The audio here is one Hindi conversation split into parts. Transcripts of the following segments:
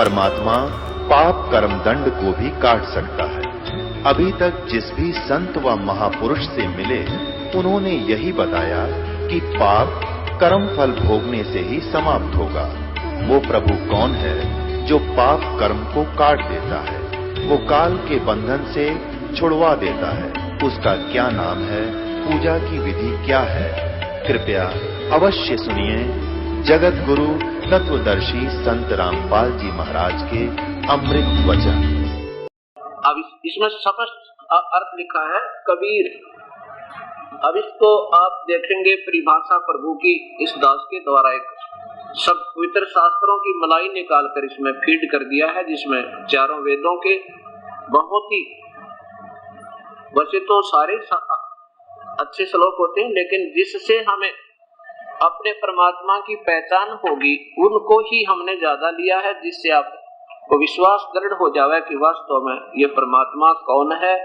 परमात्मा पाप कर्म दंड को भी काट सकता है। अभी तक जिस भी संत व महापुरुष से मिले उन्होंने यही बताया कि पाप कर्म फल भोगने से ही समाप्त होगा। वो प्रभु कौन है जो पाप कर्म को काट देता है, वो काल के बंधन से छुड़वा देता है। उसका क्या नाम है, पूजा की विधि क्या है? कृपया अवश्य सुनिए जगत गुरु तत्वदर्शी संत रामपाल जी महाराज के अमृत वचन। अब इसमें स्पष्ट अर्थ लिखा है कबीर। अब इसको आप देखेंगे परिभाषा प्रभु की इस दास के द्वारा एक सब पवित्र शास्त्रों की मलाई निकाल कर इसमें फीड कर दिया है, जिसमें चारों वेदों के बहुत ही, वैसे तो सारे अच्छे श्लोक होते हैं, लेकिन जिससे हमें अपने परमात्मा की पहचान होगी उनको ही हमने ज्यादा लिया है, जिससे आपको विश्वास दृढ़ हो जाए कि वास्तव में ये परमात्मा कौन है,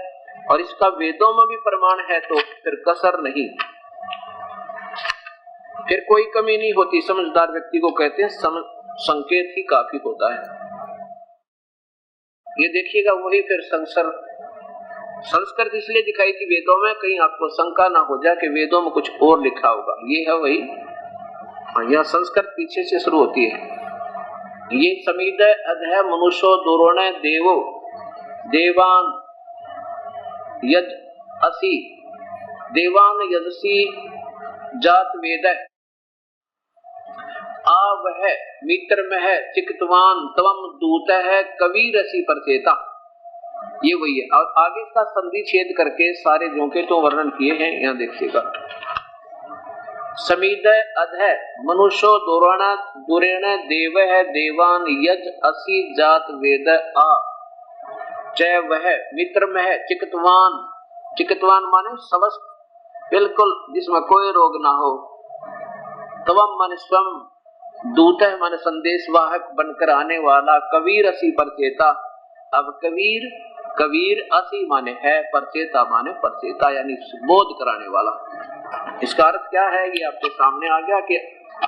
और इसका वेदों में भी प्रमाण है, तो फिर कसर नहीं, फिर कोई कमी नहीं होती। समझदार व्यक्ति को कहते हैं संकेत ही काफी होता है। ये देखिएगा वही फिर संस्कृत इसलिए दिखाई थी वेदों में, कहीं आपको शंका ना हो जाए कि वेदों में कुछ और लिखा होगा। ये है वही, यहाँ संस्कृत पीछे से शुरू होती है। ये समीद अधय मनुष्यो दुरोण देवो देवान यज असी देवान यजसी जात वेद आ वह मित्र में है चिकितवान तवम दूत है कबीर रसी परचेता। ये वही है। और आगे इसका संधि छेद करके सारे जोंके तो वर्णन किए हैं, यहाँ देखिएगा। समीद अधय मनुष्यो दुरेण देव है देवान यज असी जात वेद आ जय वह मित्र में है चिकितवान माने स्वस्थ बिल्कुल जिसमें कोई रोग ना हो, तवम मन स्वयं दूत है माने संदेश वाहक बनकर आने वाला, कबीर असी परचेता। अब कबीर असी माने है, परचेता माने परचेता यानी बोध कराने वाला। इसका अर्थ क्या है ये आपके सामने आ गया कि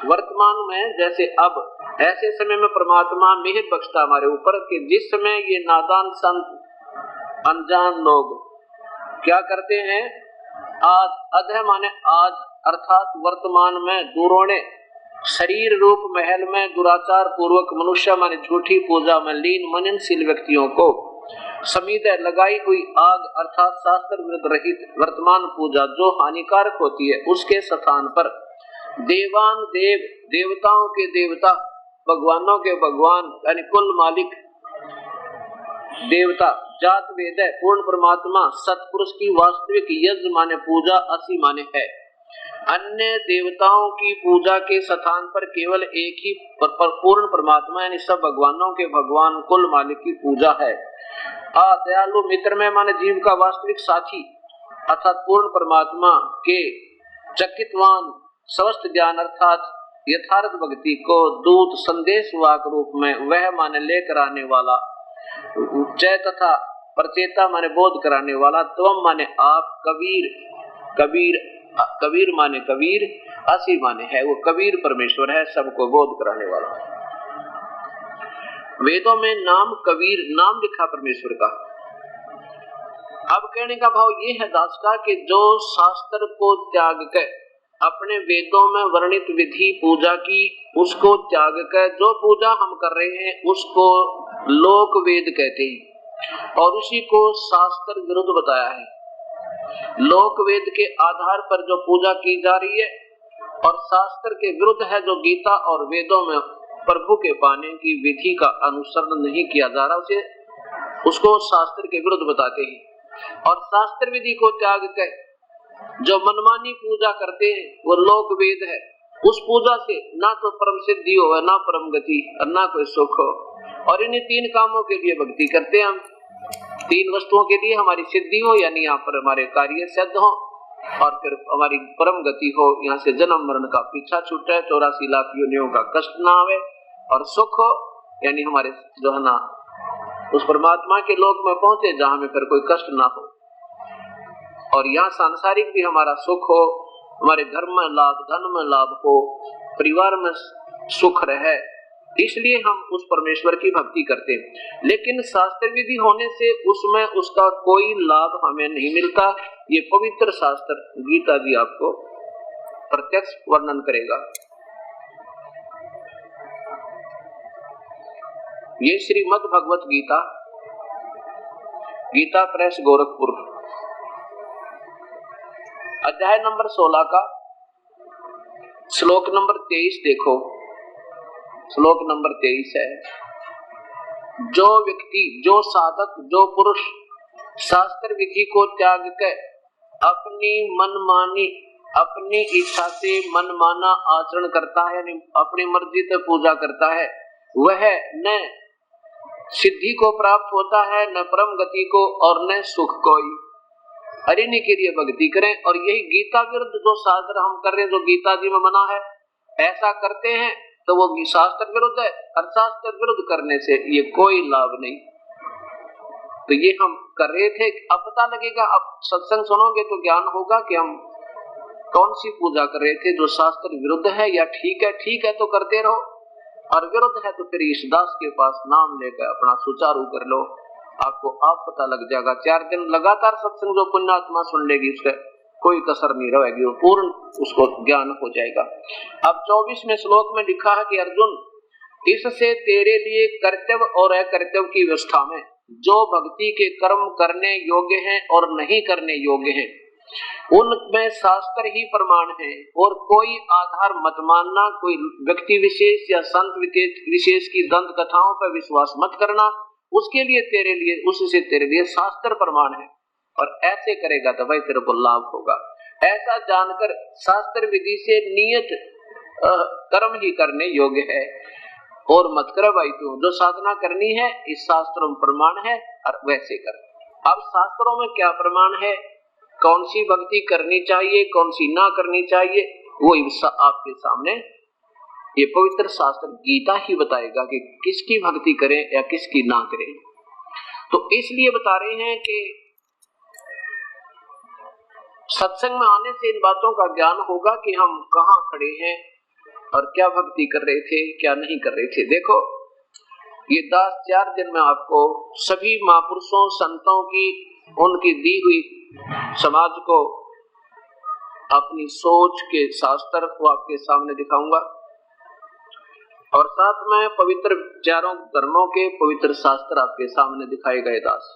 वर्तमान में जैसे अब ऐसे समय में परमात्मा मेहर बख्शता हमारे ऊपर कि जिस समय ये नादान संत अनजान लोग क्या करते हैं, आज अधः माने आज अर्थात वर्तमान में दूरों शरीर रूप महल में दुराचार पूर्वक मनुष्य माने झूठी पूजा में लीन मननशील व्यक्तियों को समीद लगाई हुई आग अर्थात शास्त्र विरुद्ध रहित वर्तमान पूजा जो हानिकारक होती है, उसके स्थान पर देवान देव देवताओं के देवता भगवानों के भगवान यानी कुल मालिक देवता जात वेद है पूर्ण परमात्मा सतपुरुष की वास्तविक यज्ञ माने पूजा असी माने है। अन्य देवताओं की पूजा के स्थान पर केवल एक ही पूर्ण परमात्मा यानी सब भगवानों के भगवान कुल मालिक की पूजा है। दयालु मित्र में माने जीव का वास्तविक साथी अर्थात पूर्ण परमात्मा के चकितवान समस्त ज्ञान अर्थात यथार्थ भक्ति को दूत संदेश वाक रूप में वह माने लेकर आने वाला, जय तथा परचेता माने बोध कराने वाला, त्वम माने आप, कबीर माने कबीर, असी माने है, वो कबीर परमेश्वर है सबको बोध कराने वाला। वेदों में नाम कबीर नाम लिखा परमेश्वर का। अब कहने का भाव ये है दास का कि जो शास्त्र को त्याग कर अपने वेदों में वर्णित विधि पूजा की उसको त्याग कर जो पूजा हम कर रहे हैं उसको लोक वेद कहते हैं और उसी को शास्त्र विरुद्ध बताया है। लोक वेद के आधार पर जो पूजा की जा रही है और शास्त्र के विरुद्ध है जो गीता और वेदों में प्रभु के पाने की विधि का अनुसरण नहीं किया जा रहा, उसको शास्त्र के विरुद्ध बताते हैं। और शास्त्र विधि को त्याग कर जो मनमानी पूजा करते हैं वो लोक वेद है। उस पूजा से ना तो परम सिद्धि हो ना परम गति और ना कोई सुख हो। और इन्हीं तीन कामों के लिए भक्ति करते हैं हम, तीन वस्तुओं के लिए हमारी सिद्धि हो यानी यहाँ पर हमारे कार्य सिद्ध हो और फिर हमारी परम गति हो, यहाँ से जन्म मरण का पीछा छूटे, 84 लाख योनियों का कष्ट ना आवे और सुख हो यानी हमारे जो है ना उस परमात्मा के लोक में पहुंचे जहां में फिर कोई कष्ट ना हो और यहाँ सांसारिक भी हमारा सुख हो, हमारे घर में लाभ धन में लाभ हो, परिवार में सुख रहे, इसलिए हम उस परमेश्वर की भक्ति करते हैं। लेकिन शास्त्र विधि होने से उसमें उसका कोई लाभ हमें नहीं मिलता। ये पवित्र शास्त्र गीता जी आपको प्रत्यक्ष वर्णन करेगा। ये श्रीमद् भगवत गीता, गीता प्रेस गोरखपुर, अध्याय नंबर 16 का श्लोक नंबर 23 देखो। श्लोक नंबर 23 है, जो व्यक्ति, जो साधक, जो पुरुष शास्त्र विधि को त्याग कर अपनी मनमानी, अपनी इच्छा से मनमाना आचरण करता है, अपनी मर्जी से पूजा करता है, वह न सिद्धि को प्राप्त होता है, न परम गति को, और न सुख कोई। हरिनी के लिए भक्ति करें। और यही गीता विरुद्ध जो शास्त्र हम कर रहे हैं, जो गीता जी में मना है, ऐसा करते हैं तो वो शास्त्र विरुद्ध है। और शास्त्र विरुद्ध करने से ये कोई लाभ नहीं। तो ये हम कर रहे थे। अब पता लगेगा, अब सत्संग सुनोगे तो ज्ञान होगा कि हम कौन सी पूजा कर रहे थे, जो शास्त्र विरुद्ध है या ठीक है। ठीक है तो करते रहो, और विरुद्ध है तो फिर ईशदास के पास नाम लेकर अपना सुचारू कर लो। आपको आप पता लग जाएगा। 4 दिन लगातार सत्संग जो पुण्यात्मा सुन लेगी, उसका कोई कसर नहीं रहेगी, वो पूर्ण उसको ज्ञान हो जाएगा। अब 24वें श्लोक में लिखा है कि अर्जुन, इससे तेरे लिए कर्तव्य और अकर्तव्य की व्यवस्था में जो भक्ति के कर्म करने योग्य हैं और नहीं करने योग्य हैं, उनमें शास्त्र ही प्रमाण है, और कोई आधार मत मानना। कोई व्यक्ति विशेष या संत विशेष की दंत कथाओं पर विश्वास मत करना। उसके लिए तेरे लिए, उससे तेरे लिए शास्त्र प्रमाण है, और ऐसे करेगा तो भाई तेरे को लाभ होगा। ऐसा जानकर शास्त्र विधि से नियत कर्म ही करने योग्य है, और मत कर भाई तू जो साधना करनी है इस शास्त्रों में प्रमाण है, और वैसे कर। अब शास्त्रों में क्या प्रमाण है, कौन सी भक्ति करनी चाहिए, कौन सी ना करनी चाहिए, वो आपके सामने ये पवित्र शास्त्र गीता ही बताएगा कि किसकी भक्ति करें या किसकी ना करें। तो इसलिए बता रहे हैं कि सत्संग में आने से इन बातों का ज्ञान होगा कि हम कहाँ खड़े हैं और क्या भक्ति कर रहे थे, क्या नहीं कर रहे थे। देखो, ये 4 दिन में आपको सभी महापुरुषों, संतों की, उनकी दी हुई समाज को अपनी सोच के शास्त्र को आपके सामने दिखाऊंगा, और साथ में पवित्र 4 धर्मों के पवित्र शास्त्र आपके सामने दिखाए गए दास।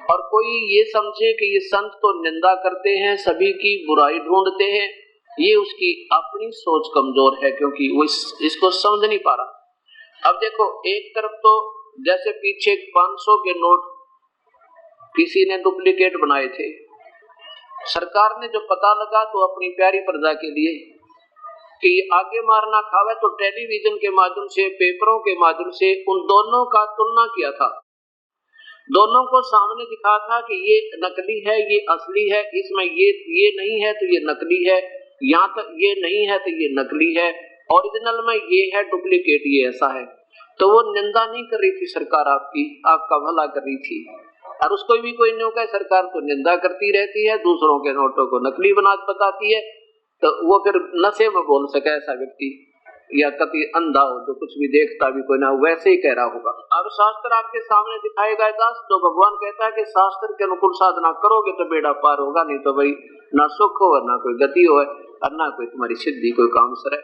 और कोई ये समझे कि ये संत तो निंदा करते हैं, सभी की बुराई ढूंढते हैं, ये उसकी अपनी सोच कमजोर है, क्योंकि वो इसको समझ नहीं पा रहा। अब देखो, एक तरफ तो जैसे पीछे 500 के नोट किसी ने डुप्लीकेट बनाए थे, सरकार ने जो पता लगा तो अपनी प्यारी प्रजा के लिए कि आगे मारना खावे, तो टेलीविजन के माध्यम से, पेपरों के माध्यम से उन दोनों का तुलना किया था। दोनों को सामने दिखा था कि ये नकली है, ये असली है, इसमें ये नहीं है तो ये नकली है, यहाँ तक ये नहीं है तो ये नकली है, ओरिजिनल में ये है, डुप्लीकेट ये ऐसा है। तो वो निंदा नहीं कर रही थी सरकार, आपका भला कर रही थी। और उसको भी कोई नहीं कहे, सरकार तो निंदा करती रहती है, दूसरों के नोटों को नकली बना बताती है, तो वो फिर नशे में बोल सके ऐसा व्यक्ति, या कभी अंधा हो जो कुछ भी देखता भी कोई ना, वैसे ही कह रहा होगा। अब शास्त्र आपके सामने दिखाएगा दास, तो भगवान कहता है कि शास्त्र के अनुकूल साधना करोगे तो बेड़ा पार होगा, नहीं तो भाई ना सुख हो, ना कोई गति हो, और ना कोई तुम्हारी सिद्धि, कोई काम सर है।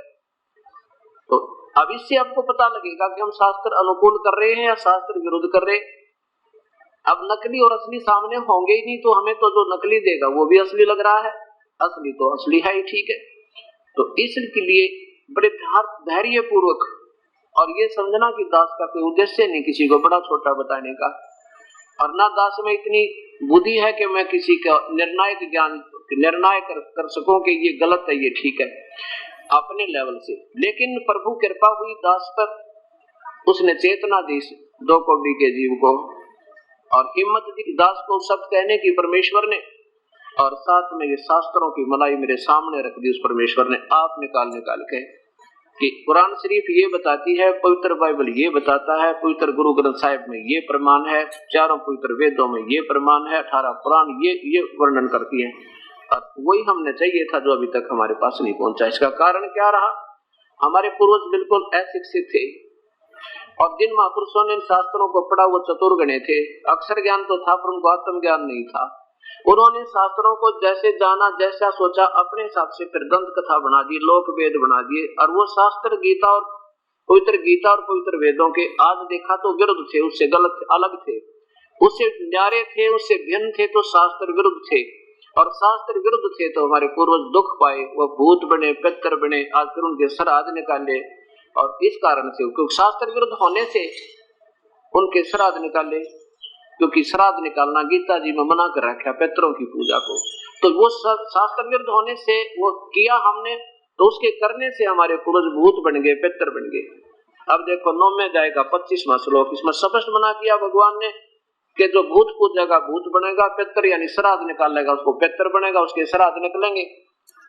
तो अब इससे आपको पता लगेगा कि हम शास्त्र अनुकूल कर रहे हैं या शास्त्र विरुद्ध कर रहे हैं। अब नकली और असली सामने होंगे ही नहीं, तो हमें तो जो नकली देगा वो भी असली लग रहा है, असली तो असली है ही, ठीक है। तो इसके लिए बड़े धैर्य पूर्वक, और ये समझना कि दास का कोई उद्देश्य नहीं किसी को बड़ा छोटा बताने का, और ना दास में इतनी बुद्धि है कि मैं किसी का निर्णायक ज्ञान निर्णय कर सकूं कि ये गलत है, ये ठीक है, अपने लेवल से। लेकिन प्रभु कृपा हुई दास पर, उसने चेतना दी 2 कौड़ी के जीव को, और हिम्मत दी दास को सत्य कहने की परमेश्वर ने, और साथ में ये शास्त्रों की मलाई मेरे सामने रख दी उस परमेश्वर ने। आप निकाल के कि कुरान शरीफ ये बताती है, पवित्र बाइबल ये बताता है, पवित्र गुरु ग्रंथ साहिब में ये प्रमाण है, 4 पवित्र वेदों में ये प्रमाण है, 18 पुराण ये वर्णन करती है। और वही हमने चाहिए था जो अभी तक हमारे पास नहीं पहुंचा। इसका कारण क्या रहा? हमारे पूर्वज बिल्कुल अशिक्षित थे, और जिन महापुरुषों ने इन शास्त्रों को पढ़ा वो चतुर गणे थे, अक्षर ज्ञान तो था पर उनको आत्म ज्ञान नहीं था। उन्होंने शास्त्रों को जैसे जाना, जैसा सोचा, अपने हिसाब से फिर दंत कथा बना दी, लोक वेद बना दिए। और वो शास्त्र गीता और पवित्र वेदों के आज देखा तो विरुद्ध थे, उससे गलत अलग थे, उससे न्यारे थे, उससे भिन्न थे, तो शास्त्र विरुद्ध थे। और शास्त्र विरुद्ध थे तो हमारे पूर्वज दुख पाए, वो भूत बने, पितर बने, आज फिर उनके श्राद्ध निकाले। और इस कारण से, क्योंकि शास्त्र विरुद्ध होने से उनके श्राद्ध निकाले, क्योंकि श्राद्ध निकालना गीता जी में मना कर रखा पितरों की पूजा को। तो वो शास्त्र विरुद्ध होने से वो किया हमने, तो उसके करने से हमारे पूर्वज भूत बन गए, पितर बन गए। अब देखो 9 में जाएगा 25वां श्लोक, इसमें स्पष्ट मना किया भगवान ने कि जो भूत पूजेगा भूत बनेगा, पितर यानी श्राद्ध निकालेगा उसको पितर बनेगा, उसके श्राद्ध निकलेंगे।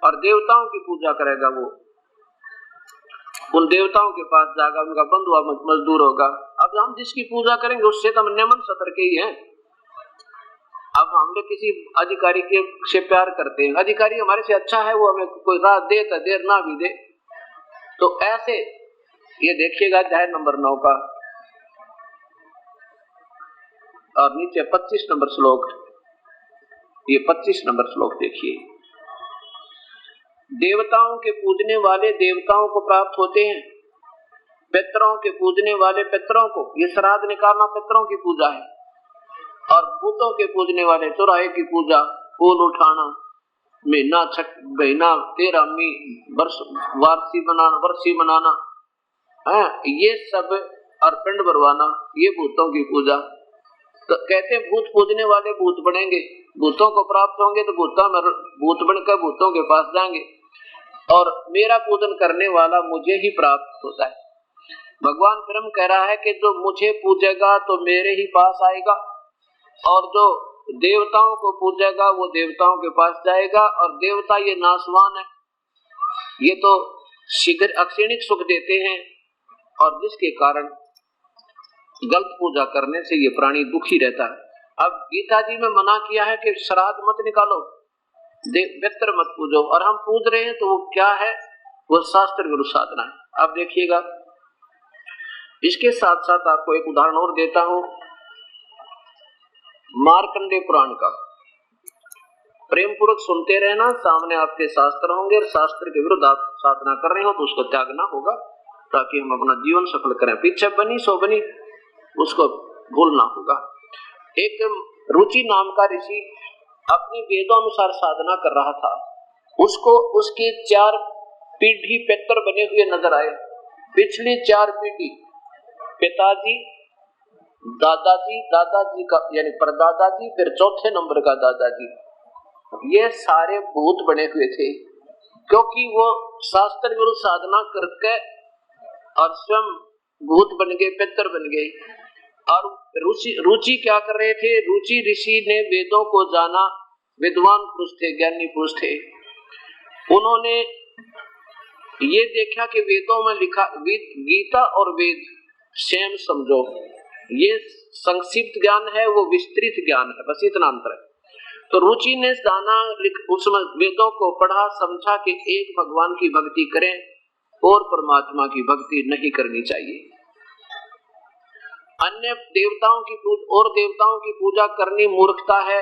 और देवताओं की पूजा करेगा वो उन देवताओं के पास जाएगा, उनका बंधुआ मजदूर होगा। अब हम जिसकी पूजा करेंगे उससे तो हम नियमन सतर के ही हैं। अब हमने किसी अधिकारी के से प्यार करते हैं, अधिकारी हमारे से अच्छा है, वो हमें कोई रात दे तो देर ना भी दे। तो ऐसे ये देखिएगा अध्याय नंबर 9 का और नीचे 25 नंबर श्लोक, ये 25 नंबर श्लोक देखिए। देवताओं के पूजने वाले देवताओं को प्राप्त होते हैं, पितरों के पूजने वाले पितरों को, ये श्राद्ध निकालना पितरों की पूजा है। और भूतों के पूजने वाले चौराहे की पूजा, फूल उठाना, महीना 13 वर्ष वर्षी मनाना है, ये सब, और पिंड भरवाना, ये भूतों की पूजा। तो कहते हैं भूत पूजने वाले भूत बनेंगे, भूतों को प्राप्त होंगे, तो भूत बनकर भूतों के पास जाएंगे। और मेरा पूजन करने वाला मुझे ही प्राप्त होता है। भगवान ब्रह्म कह रहा है कि जो मुझे पूजेगा तो मेरे ही पास आएगा, और जो देवताओं को पूजेगा वो देवताओं के पास जाएगा। और देवता ये नाशवान है, ये तो शीघ्र अक्षणिक सुख देते हैं, और जिसके कारण गलत पूजा करने से ये प्राणी दुखी रहता है। अब गीता जी में मना किया है कि श्राद्ध मत निकालो, पितर मत पूजो, और हम पूज रहे हैं तो वो क्या है, वो शास्त्र विरुद्ध साधना है। अब देखिएगा, इसके साथ साथ आपको एक उदाहरण और देता हूं, मार्कंडेय पुराण का। प्रेम पूर्वक सुनते रहना, सामने आपके शास्त्र होंगे, और शास्त्र के विरुद्ध आप साधना कर रहे हो तो उसको त्यागना होगा, ताकि हम अपना जीवन सफल करें। पीछे बनी सो बनी, उसको भूलना होगा। एक रुचि नाम का ऋषि अपनी वेदों अनुसार साधना कर रहा था, उसको उसके 4 पीढ़ी पितर बने हुए नजर आए। पिछली 4 पीढ़ी, पिताजी, दादाजी, दादाजी का यानी परदादाजी, फिर चौथे नंबर का दादाजी, ये सारे भूत बने हुए थे, क्योंकि वो शास्त्र विरुद्ध साधना करके और स्वयं भूत बन गए, पितर बन गए। और रुचि क्या कर रहे थे, रुचि ऋषि ने वेदों को जाना, विद्वान पुरुष थे, ज्ञानी पुरुष थे। उन्होंने ये देखा कि वेदों में लिखा, गीता और वेद सेम समझो, ये संक्षिप्त ज्ञान है, वो विस्तृत ज्ञान है, बस इतना अंतर है। तो रुचि ने जाना, उसमें वेदों को पढ़ा, समझा कि एक भगवान की भक्ति करें और परमात्मा की भक्ति नहीं करनी चाहिए। अन्य देवताओं की पूजा करनी मूर्खता है,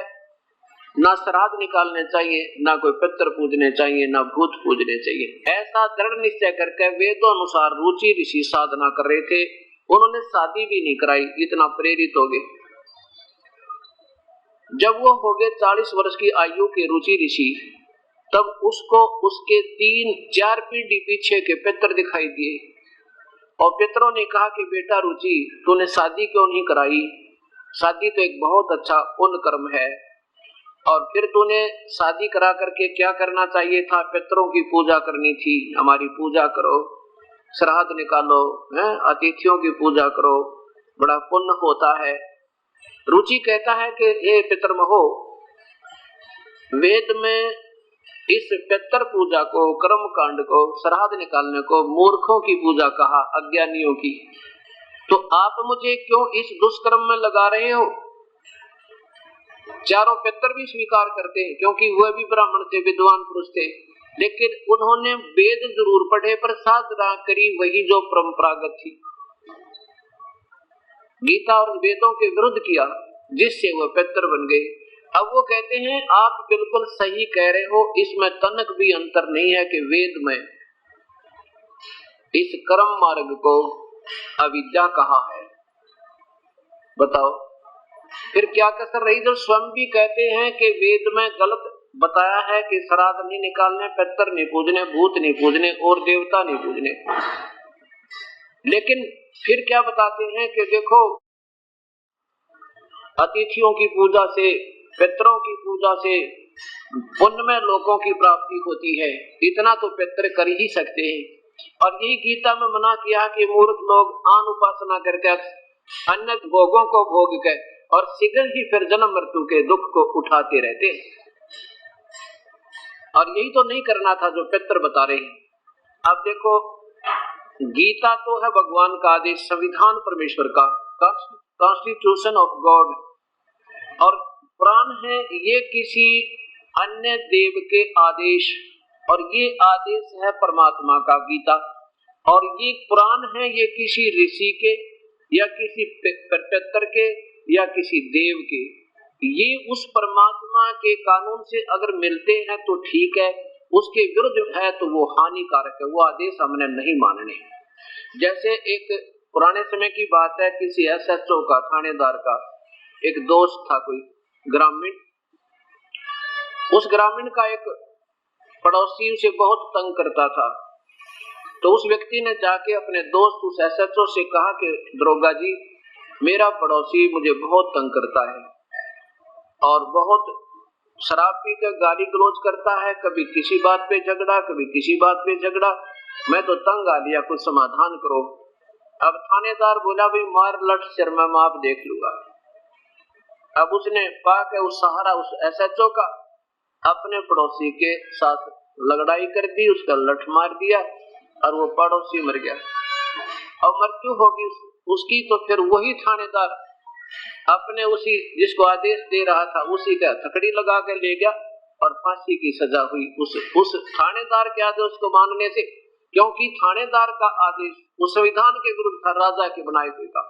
ना श्राद्ध निकालने चाहिए, ना कोई पितर पूजने चाहिए, ना भूत पूजने चाहिए। ऐसा दृढ़ निश्चय करके वेदों अनुसार रुचि ऋषि साधना कर रहे थे। उन्होंने शादी भी नहीं कराई, इतना प्रेरित हो गए। जब वो हो गए 40 वर्ष की आयु के रुचि ऋषि, तब उसको उसके 3-4 पीढ़ी पीछे के पितर दिखाई दिए, और पितरों ने कहा कि बेटा रुचि, तूने शादी क्यों नहीं कराई, शादी तो एक बहुत अच्छा पुण्य कर्म है, और फिर तूने शादी करा करके क्या करना चाहिए था, पितरों की पूजा करनी थी, हमारी पूजा करो, श्राद्ध निकालो, अतिथियों की पूजा करो, बड़ा पुण्य होता है। रुचि कहता है कि हे पितरमहो, वेद में इस पितर पूजा को, कर्म कांड को, श्राद्ध निकालने को मूर्खों की पूजा कहा, अज्ञानियों की, तो आप मुझे क्यों इस दुष्कर्म में लगा रहे हो। चारों पितर भी स्वीकार करते हैं, क्योंकि वह भी ब्राह्मण थे, विद्वान पुरुष थे, लेकिन उन्होंने वेद जरूर पढ़े पर साधना करी वही जो परंपरागत थी। गीता और वेदों के विरुद्ध किया, जिससे वो पितर बन गए। अब वो कहते हैं आप बिल्कुल सही कह रहे हो, इसमें तनक भी अंतर नहीं है कि वेद में इस कर्म मार्ग को अविद्या कहा है। बताओ फिर क्या कसर रही, जो स्वयं भी कहते हैं कि वेद में गलत बताया है कि श्राद्ध नहीं निकालने, पितर नहीं पूजने, भूत नहीं पूजने और देवता नहीं पूजने। लेकिन फिर क्या बताते हैं कि देखो अतिथियों की पूजा से, पितरों की पूजा से पुण्यमय लोगों की प्राप्ति होती है, इतना तो पितर कर ही सकते हैं। और यही गीता में मना किया कि मूर्ख लोग आन उपासना करके अन्य भोगों को भोग के और शीघ्र ही फिर जन्म मृत्यु के दुख को उठाते रहते। और यही तो नहीं करना था जो पितर बता रहे हैं। अब देखो गीता तो है भगवान का आदेश, संविधान परमेश्वर का, कॉन्स्टिट्यूशन ऑफ गॉड, और पुराण है ये किसी अन्य देव के आदेश, और ये आदेश है परमात्मा का गीता। और ये पुराण है ये किसी ऋषि के या किसी पितर के या किसी देव के, ये उस परमात्मा के कानून से अगर मिलते हैं तो ठीक है, उसके विरुद्ध है तो वो हानिकारक है, वो आदेश हमने नहीं मानने। जैसे एक पुराने समय की बात है, किसी SHO का, थानेदार का एक दोस्त था, कोई ग्रामीण, उस ग्रामीण का एक पड़ोसी उसे बहुत तंग करता था। तो उस व्यक्ति ने जाके अपने दोस्त उस SHO से कहा कि दरोगा जी, मेरा पड़ोसी मुझे बहुत तंग करता है और बहुत शराब पीकर गाली गलौज करता है, कभी किसी बात पे झगड़ा, कभी किसी बात पे झगड़ा, मैं तो तंग आ गया, कुछ समाधान करो। अब थानेदार बोला भाई मार लट सिर में माप देख लूंगा। अब उसने पाके उस सहारा उस SHO का अपने पड़ोसी के साथ लड़ाई कर दी, उसका लठ मार दिया और वो पड़ोसी मर गया। और मृत्यु होगी उसकी, तो फिर वही थानेदार अपने उसी जिसको आदेश दे रहा था उसी का थकड़ी लगा के ले गया और फांसी की सजा हुई उस थानेदार के आदेश को मानने से, क्योंकि थानेदार का आदेश उस संविधान के विरुद्ध था, राजा के बनाए हुए का।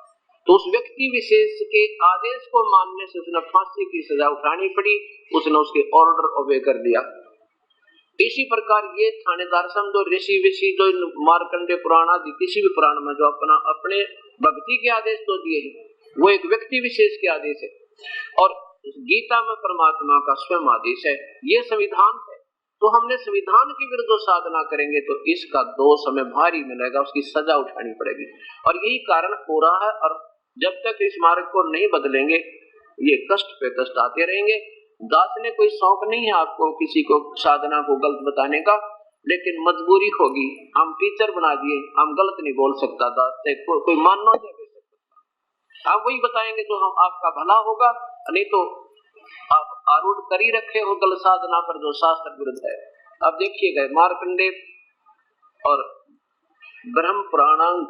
तो उस व्यक्ति विशेष के आदेश को मानने से उसने फांसी की सजा उठानी पड़ी, उसने उसके ऑर्डर ओबे कर दिया। इसी प्रकार ये थानेदार समझो ऋषि विषि जो मार्कंडे पुराण आदि किसी भी पुराण में जो अपने भक्ति के आदेश तो दिए हैं, वो एक व्यक्ति विशेष के आदेश है, और गीता में परमात्मा का स्वयं आदेश है, ये संविधान है। तो हमने संविधान के विरुद्ध साधना करेंगे तो इसका दोष हमें भारी मिलेगा, उसकी सजा उठानी पड़ेगी। और यही कारण हो रहा है, और जब तक इस मार्ग को नहीं बदलेंगे ये कष्ट पे कष्ट आते रहेंगे। दास ने कोई शौक नहीं है आपको किसी को साधना को गलत बताने का, लेकिन मजबूरी होगी, हम टीचर बना दिए, हम गलत नहीं बोल सकता, दास से कोई मानना नहीं, हम वही बताएंगे जो हम आपका भला होगा, नहीं तो आप आरूढ़ कर ही रखे हो गलत साधना पर जो शास्त्र विरुद्ध है। अब देखिएगा मार्कंडे और ब्रह्म पुराणांग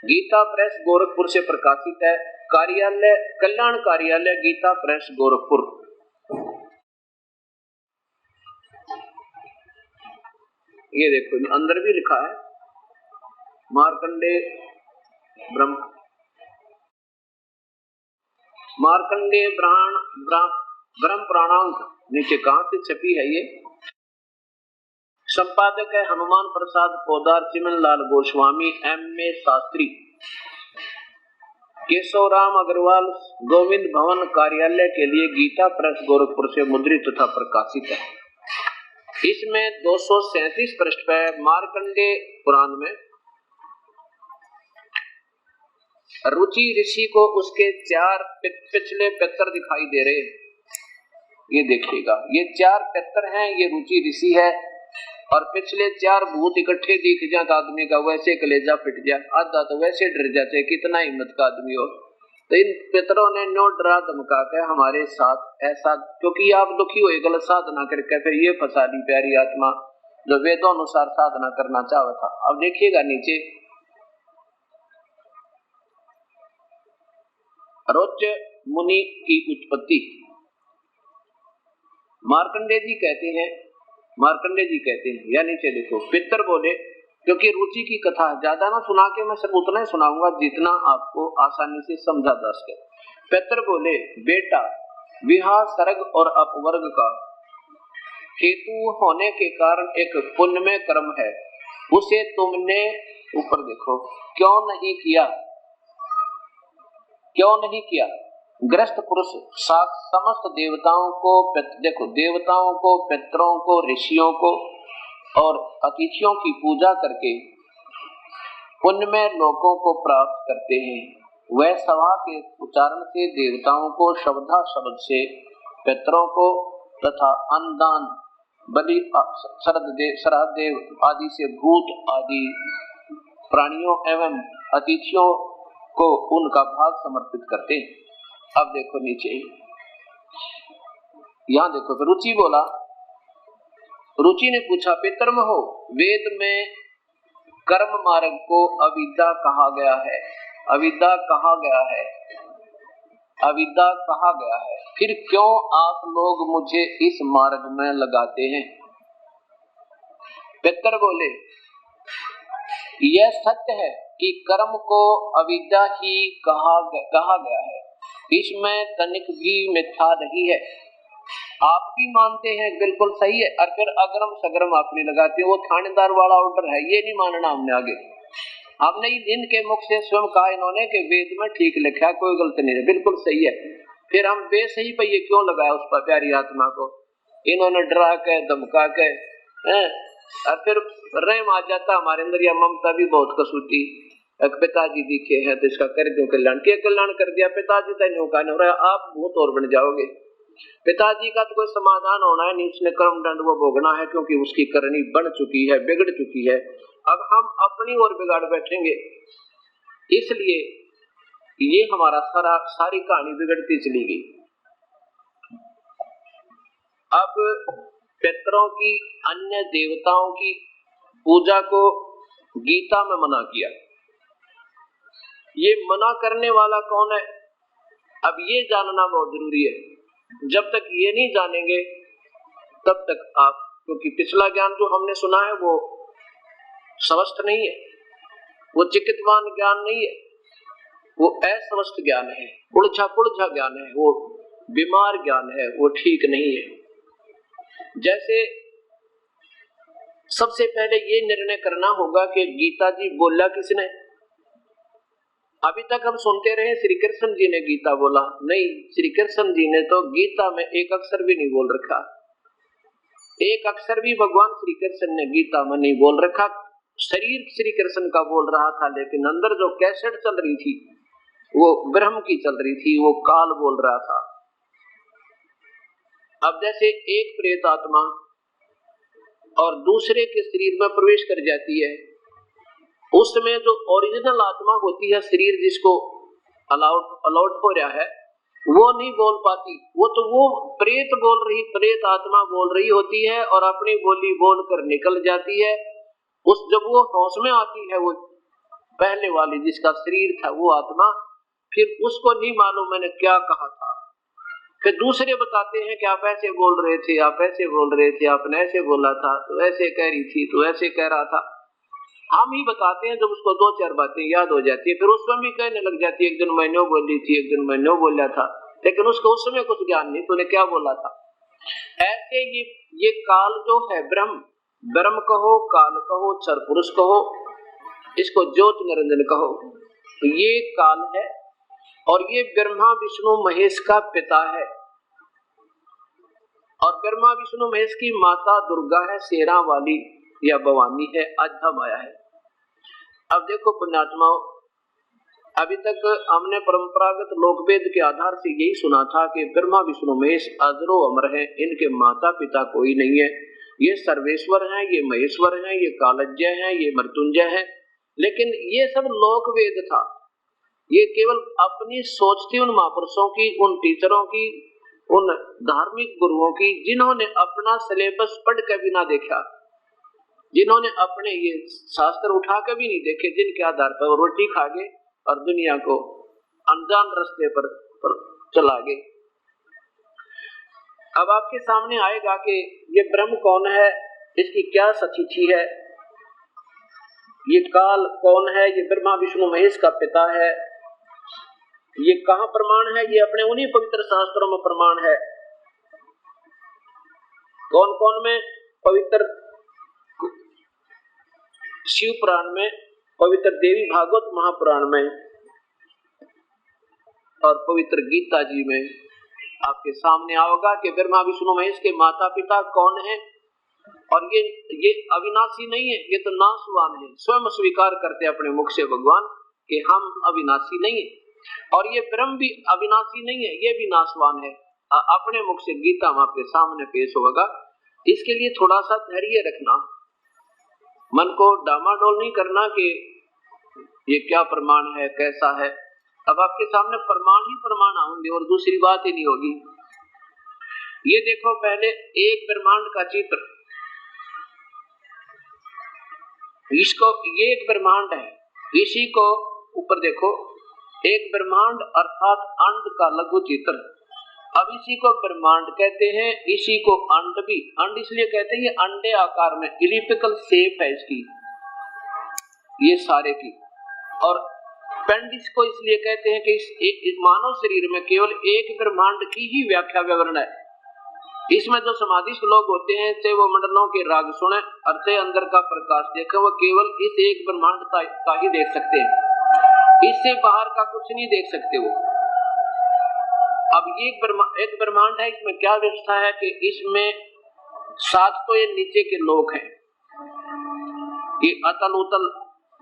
गीता प्रेस गोरखपुर से प्रकाशित है, कार्यालय कल्याण कार्यालय गीता प्रेस गोरखपुर। ये देखो अंदर भी लिखा है मार्कंडे ब्रह्म पुराणांक, नीचे कहां से छपी है ये? संपादक है हनुमान प्रसाद पोदार, चिमनलाल गोस्वामी, MA शास्त्री, केशवराम अग्रवाल, गोविंद भवन कार्यालय के लिए गीता प्रेस गोरखपुर से मुद्रित तथा प्रकाशित है। इसमें 237 पृष्ठ पर मार्कंडे पुराण में रुचि ऋषि को उसके 4 पिछले पितर दिखाई दे रहे हैं। ये देखिएगा, ये 4 पितर हैं, ये रुचि ऋषि है, और पिछले 4 भूत इकट्ठे दिख जाए आदमी का वैसे कलेजा पिट जाए, आधा तो वैसे डर जाते, कितना हिम्मत का आदमी हो। तो इन पितरों ने नो डरा धमका के हमारे साथ ऐसा, क्योंकि आप दुखी हुए गलत साधना करके, फिर ये फंसा दी प्यारी आत्मा जो वेदों अनुसार साधना करना चाहता था। अब देखिएगा नीचे रोच मुनि की उत्पत्ति। मार्कंडे जी कहते हैं या नीचे देखो, पितर बोले क्योंकि रुचि की कथा ज्यादा ना सुना के मैं सिर्फ उतना ही सुनाऊंगा जितना आपको आसानी से समझा जा सके। पितर बोले, बेटा विवाह सर्ग और अपवर्ग का हेतु होने के कारण एक पुण्यमय कर्म है, उसे तुमने ऊपर देखो क्यों नहीं किया। ग्रस्त पुरुष समस्त देवताओं को देखो, देवताओं को, पितरों को, ऋषियों को और अतिथियों की पूजा करके पुण्यमय लोकों को प्राप्त करते हैं। वह सभा के उच्चारण से देवताओं को, शब्दा शब्द से पितरों को तथा अन्नदान, बलि, श्राद्धदेव आदि से भूत आदि प्राणियों एवं अतिथियों को उनका भाग समर्पित करते हैं। अब देखो नीचे, यहाँ देखो, तो रुचि बोला, रुचि ने पूछा, पितरमहो, वेद में कर्म मार्ग को अविद्या कहा गया है, अविद्या कहा गया है, फिर क्यों आप लोग मुझे इस मार्ग में लगाते हैं? पितर बोले, यह सत्य है कि कर्म को अविद्या ही कहा गया है, इसमें तनिक भी मिथ्या नहीं है। आप भी मानते हैं, बिल्कुल सही है, और फिर अगरम सगरम आप नहीं लगाते। वो थानेदार वाला ऑर्डर है, ये नहीं मानना हमने। आगे हमने इनके मुख से स्वयं कहा इन्होंने कि वेद में ठीक लिखा है, कोई गलत नहीं है, बिल्कुल सही है। फिर हम बेसही पे ये क्यों लगाया उस पर प्यारी आत्मा को? इन्होंने डरा के, धमका के, और फिर रहम आ जाता हमारे अंदर, या ममता भी बहुत कसूती। पिताजी दिखे हैं तो इसका कर दो कल्याण, क्या कल्याण कर दिया? पिताजी तक का नहीं हो रहा, आप बहुत और बन जाओगे। पिताजी का तो कोई समाधान होना है नहीं, उसने कर्म दंड वो भोगना है, क्योंकि उसकी करनी बन चुकी है, बिगड़ चुकी है। अब हम अपनी ओर बिगाड़ बैठेंगे, इसलिए ये हमारा सारी कहानी बिगड़ती चली गई। अब पितरों की, अन्य देवताओं की पूजा को गीता में मना किया। ये मना करने वाला कौन है, अब ये जानना बहुत जरूरी है। जब तक ये नहीं जानेंगे तब तक आप, क्योंकि पिछला ज्ञान जो हमने सुना है वो स्वस्थ नहीं है, वो चिकित्सवान ज्ञान नहीं है, वो अस्वस्थ ज्ञान है, उलझा पुलझा ज्ञान है, वो बीमार ज्ञान है, वो ठीक नहीं है। जैसे सबसे पहले ये निर्णय करना होगा कि गीता जी बोला किसने? अभी तक हम सुनते रहे श्री कृष्ण जी ने गीता बोला, नहीं, श्री कृष्ण जी ने तो गीता में एक अक्षर भी नहीं बोल रखा, एक अक्षर भी भगवान श्री कृष्ण ने गीता में नहीं बोल रखा। शरीर श्री कृष्ण का बोल रहा था, लेकिन अंदर जो कैसेट चल रही थी वो ब्रह्म की चल रही थी, वो काल बोल रहा था। अब जैसे एक प्रेत आत्मा और दूसरे के शरीर में प्रवेश कर जाती है, उस समय जो ओरिजिनल आत्मा होती है, शरीर जिसको अलॉट हो रहा है, वो नहीं बोल पाती। वो तो वो प्रेत बोल रही, प्रेत आत्मा बोल रही होती है और अपनी बोली बोल कर निकल जाती है। जब वो होश में आती है, वो पहले वाली जिसका शरीर था वो आत्मा, फिर उसको नहीं मालूम मैंने क्या कहा था। फिर दूसरे बताते हैं कि आप ऐसे बोल रहे थे, आप ऐसे बोल रहे थे, आपने ऐसे बोला था, तो ऐसे कह रही थी, तो ऐसे कह रहा था। हम ही बताते हैं, जब उसको दो चार बातें याद हो जाती है, फिर उसमें भी कहने लग जाती है, एक दिन मैंने बोली थी, एक दिन मैंने बोला था, लेकिन उसको उस समय कुछ ज्ञान नहीं, तूने क्या बोला था। ऐसे ये काल जो है, ब्रह्म कहो, काल कहो, क्षर पुरुष कहो, इसको ज्योत निरंजन कहो, ये काल है और ये ब्रह्मा विष्णु महेश का पिता है, और ब्रह्मा विष्णु महेश की माता दुर्गा है, शेरा वाली या भवानी है, आधा माया है। अब देखो पुण्यात्माओं, अभी तक हमने परंपरागत लोकवेद के आधार से यही सुना था कि ब्रह्मा विष्णु महेश अजरो अमर है, इनके माता पिता कोई नहीं है, ये सर्वेश्वर हैं, ये महेश्वर हैं, ये कालज्ञ हैं, ये मृत्युंजय है। लेकिन ये सब लोकवेद था, ये केवल अपनी सोच थी उन महापुरुषों की, उन टीचरों की, उन धार्मिक गुरुओं की, जिन्होंने अपना सिलेबस पढ़ के भी ना देखा, जिन्होंने अपने ये शास्त्र उठा के भी नहीं देखे, जिनके आधार पर रोटी खा गए और दुनिया को अनजान रास्ते पर चला गए। अब आपके सामने आएगा कि ये ब्रह्म कौन है, इसकी क्या सतिथि है। ये काल कौन है? ये ब्रह्मा विष्णु महेश का पिता है। ये कहाँ प्रमाण है? ये अपने उन्हीं पवित्र शास्त्रों में प्रमाण है। कौन कौन में? पवित्र शिव पुराण में, पवित्र देवी भागवत महापुराण में और पवित्र गीता जी में आपके सामने आओगा कि ब्रह्मा विष्णु महेश के माता पिता कौन है। और ये अविनाशी नहीं है, ये तो नाशवान है। स्वयं स्वीकार करते अपने मुख से भगवान कि हम अविनाशी नहीं है। और ये ब्रह्म भी अविनाशी नहीं है, ये भी नाशवान है। अपने मुख से गीता में आपके सामने पेश होगा। इसके लिए थोड़ा सा धैर्य रखना, मन को डामाडोल नहीं करना कि ये क्या प्रमाण है, कैसा है। अब आपके सामने प्रमाण ही प्रमाण होंगे और दूसरी बात ही नहीं होगी। ये देखो, पहले एक ब्रह्मांड का चित्र, इसको, ये एक ब्रह्मांड है, इसी को ऊपर देखो, एक ब्रह्मांड अर्थात अंड का लघु चित्र। अब इसी को ब्रह्मांड कहते हैं, इसी को अंड भी। अंड इसलिए कहते हैं, ये अंडे आकार में इलिप्टिकल शेप है इसकी, ये सारे की। और पिंड इसको इसलिए कहते हैं कि इस मानव शरीर में केवल एक ब्रह्मांड की ही व्याख्या विवरण है। इसमें जो समाधिस्थ लोग होते हैं, चाहे वो मंडलों के राग सुने और चाहे अंदर का प्रकाश देखे, वो केवल इस एक ब्रह्मांड का ही देख सकते हैं, इससे बाहर का कुछ नहीं देख सकते वो। अब ये एक ब्रह्मांड है, इसमें क्या व्यवस्था है कि इसमें 7 तो ये नीचे के लोक हैं, ये अतल उतल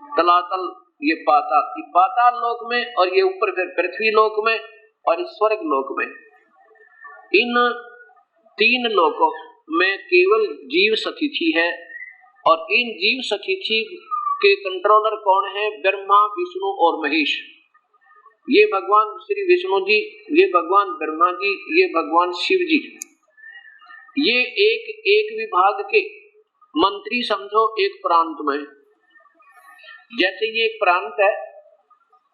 तलातल, ये पाताल लोक में, और ये ऊपर फिर पृथ्वी लोक में और इस स्वर्ग लोक में। इन 3 लोकों में केवल जीव सतिथि है। और इन जीव सतिथि के कंट्रोलर कौन है? ब्रह्मा विष्णु और महेश। ये भगवान श्री विष्णु जी, ये भगवान ब्रह्मा जी, ये भगवान शिव जी। ये एक विभाग के मंत्री समझो एक प्रांत में। जैसे ये एक प्रांत है